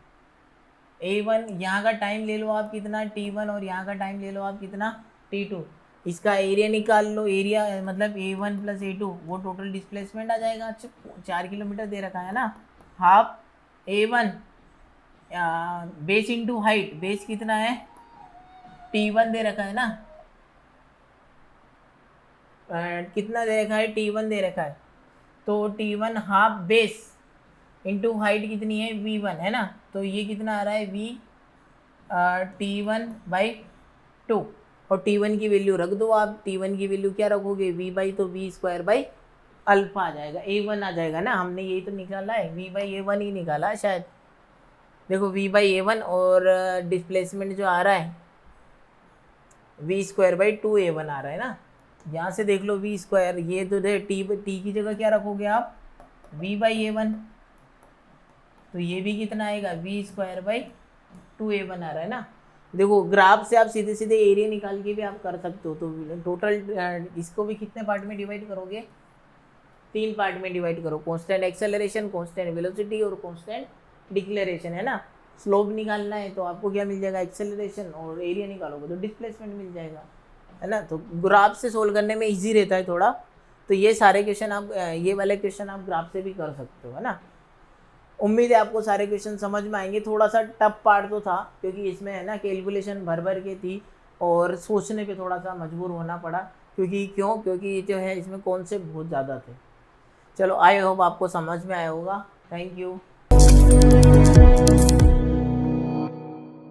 [SPEAKER 1] a1 यहाँ का टाइम ले लो आप कितना t1 और यहाँ का टाइम ले लो आप कितना t2, इसका एरिया निकाल लो, एरिया मतलब a1 प्लस a2 वो टोटल डिस्प्लेसमेंट आ जाएगा। 4 किलोमीटर दे रखा है ना, half a1 base into height, base कितना है t1 दे रखा है ना, कितना दे रखा है t1 दे रखा है, तो t1 half base into height कितनी है v1 है ना, तो ये कितना आ रहा है v t1/2 और t1 की वैल्यू रख दो आप, t1 की वैल्यू क्या रखोगे v तो v² अल्फा आ जाएगा, a1 आ जाएगा ना, हमने यही तो निकाला है v/a1 ही निकाला है शायद। देखो v/a1 और डिस्प्लेसमेंट जो आ रहा है v²/2a1 आ रहा है ना, यहाँ से देख लो v², ये तो t की जगह क्या रखोगे आप v/a1, तो ये भी कितना आएगा v²/2a1 आ रहा है ना। देखो ग्राफ से आप सीधे सीधे एरिया निकाल के भी आप कर सकते हो। तो टोटल इसको भी कितने पार्ट में डिवाइड करोगे, 3 पार्ट में डिवाइड करो, कांस्टेंट एक्सेलरेशन, कांस्टेंट वेलोसिटी और कांस्टेंट डिक्लेरेशन है ना। स्लोप निकालना है तो आपको क्या मिल जाएगा, एक्सेलरेशन, और एरिया निकालोगे तो डिस्प्लेसमेंट मिल जाएगा, है ना। तो ग्राफ से सोल्व करने में इजी रहता है थोड़ा, तो ये सारे क्वेश्चन आप, ये वाले क्वेश्चन आप ग्राफ से भी कर सकते हो, है ना। उम्मीद है आपको सारे क्वेश्चन समझ में आएंगे। थोड़ा सा टफ पार्ट तो था क्योंकि इसमें है ना कैलकुलेशन भर भर के थी और सोचने पे थोड़ा सा मजबूर होना पड़ा, क्योंकि जो है इसमें कॉन्सेप्ट बहुत ज़्यादा थे। चलो आई होप आपको समझ में आया होगा। Thank you.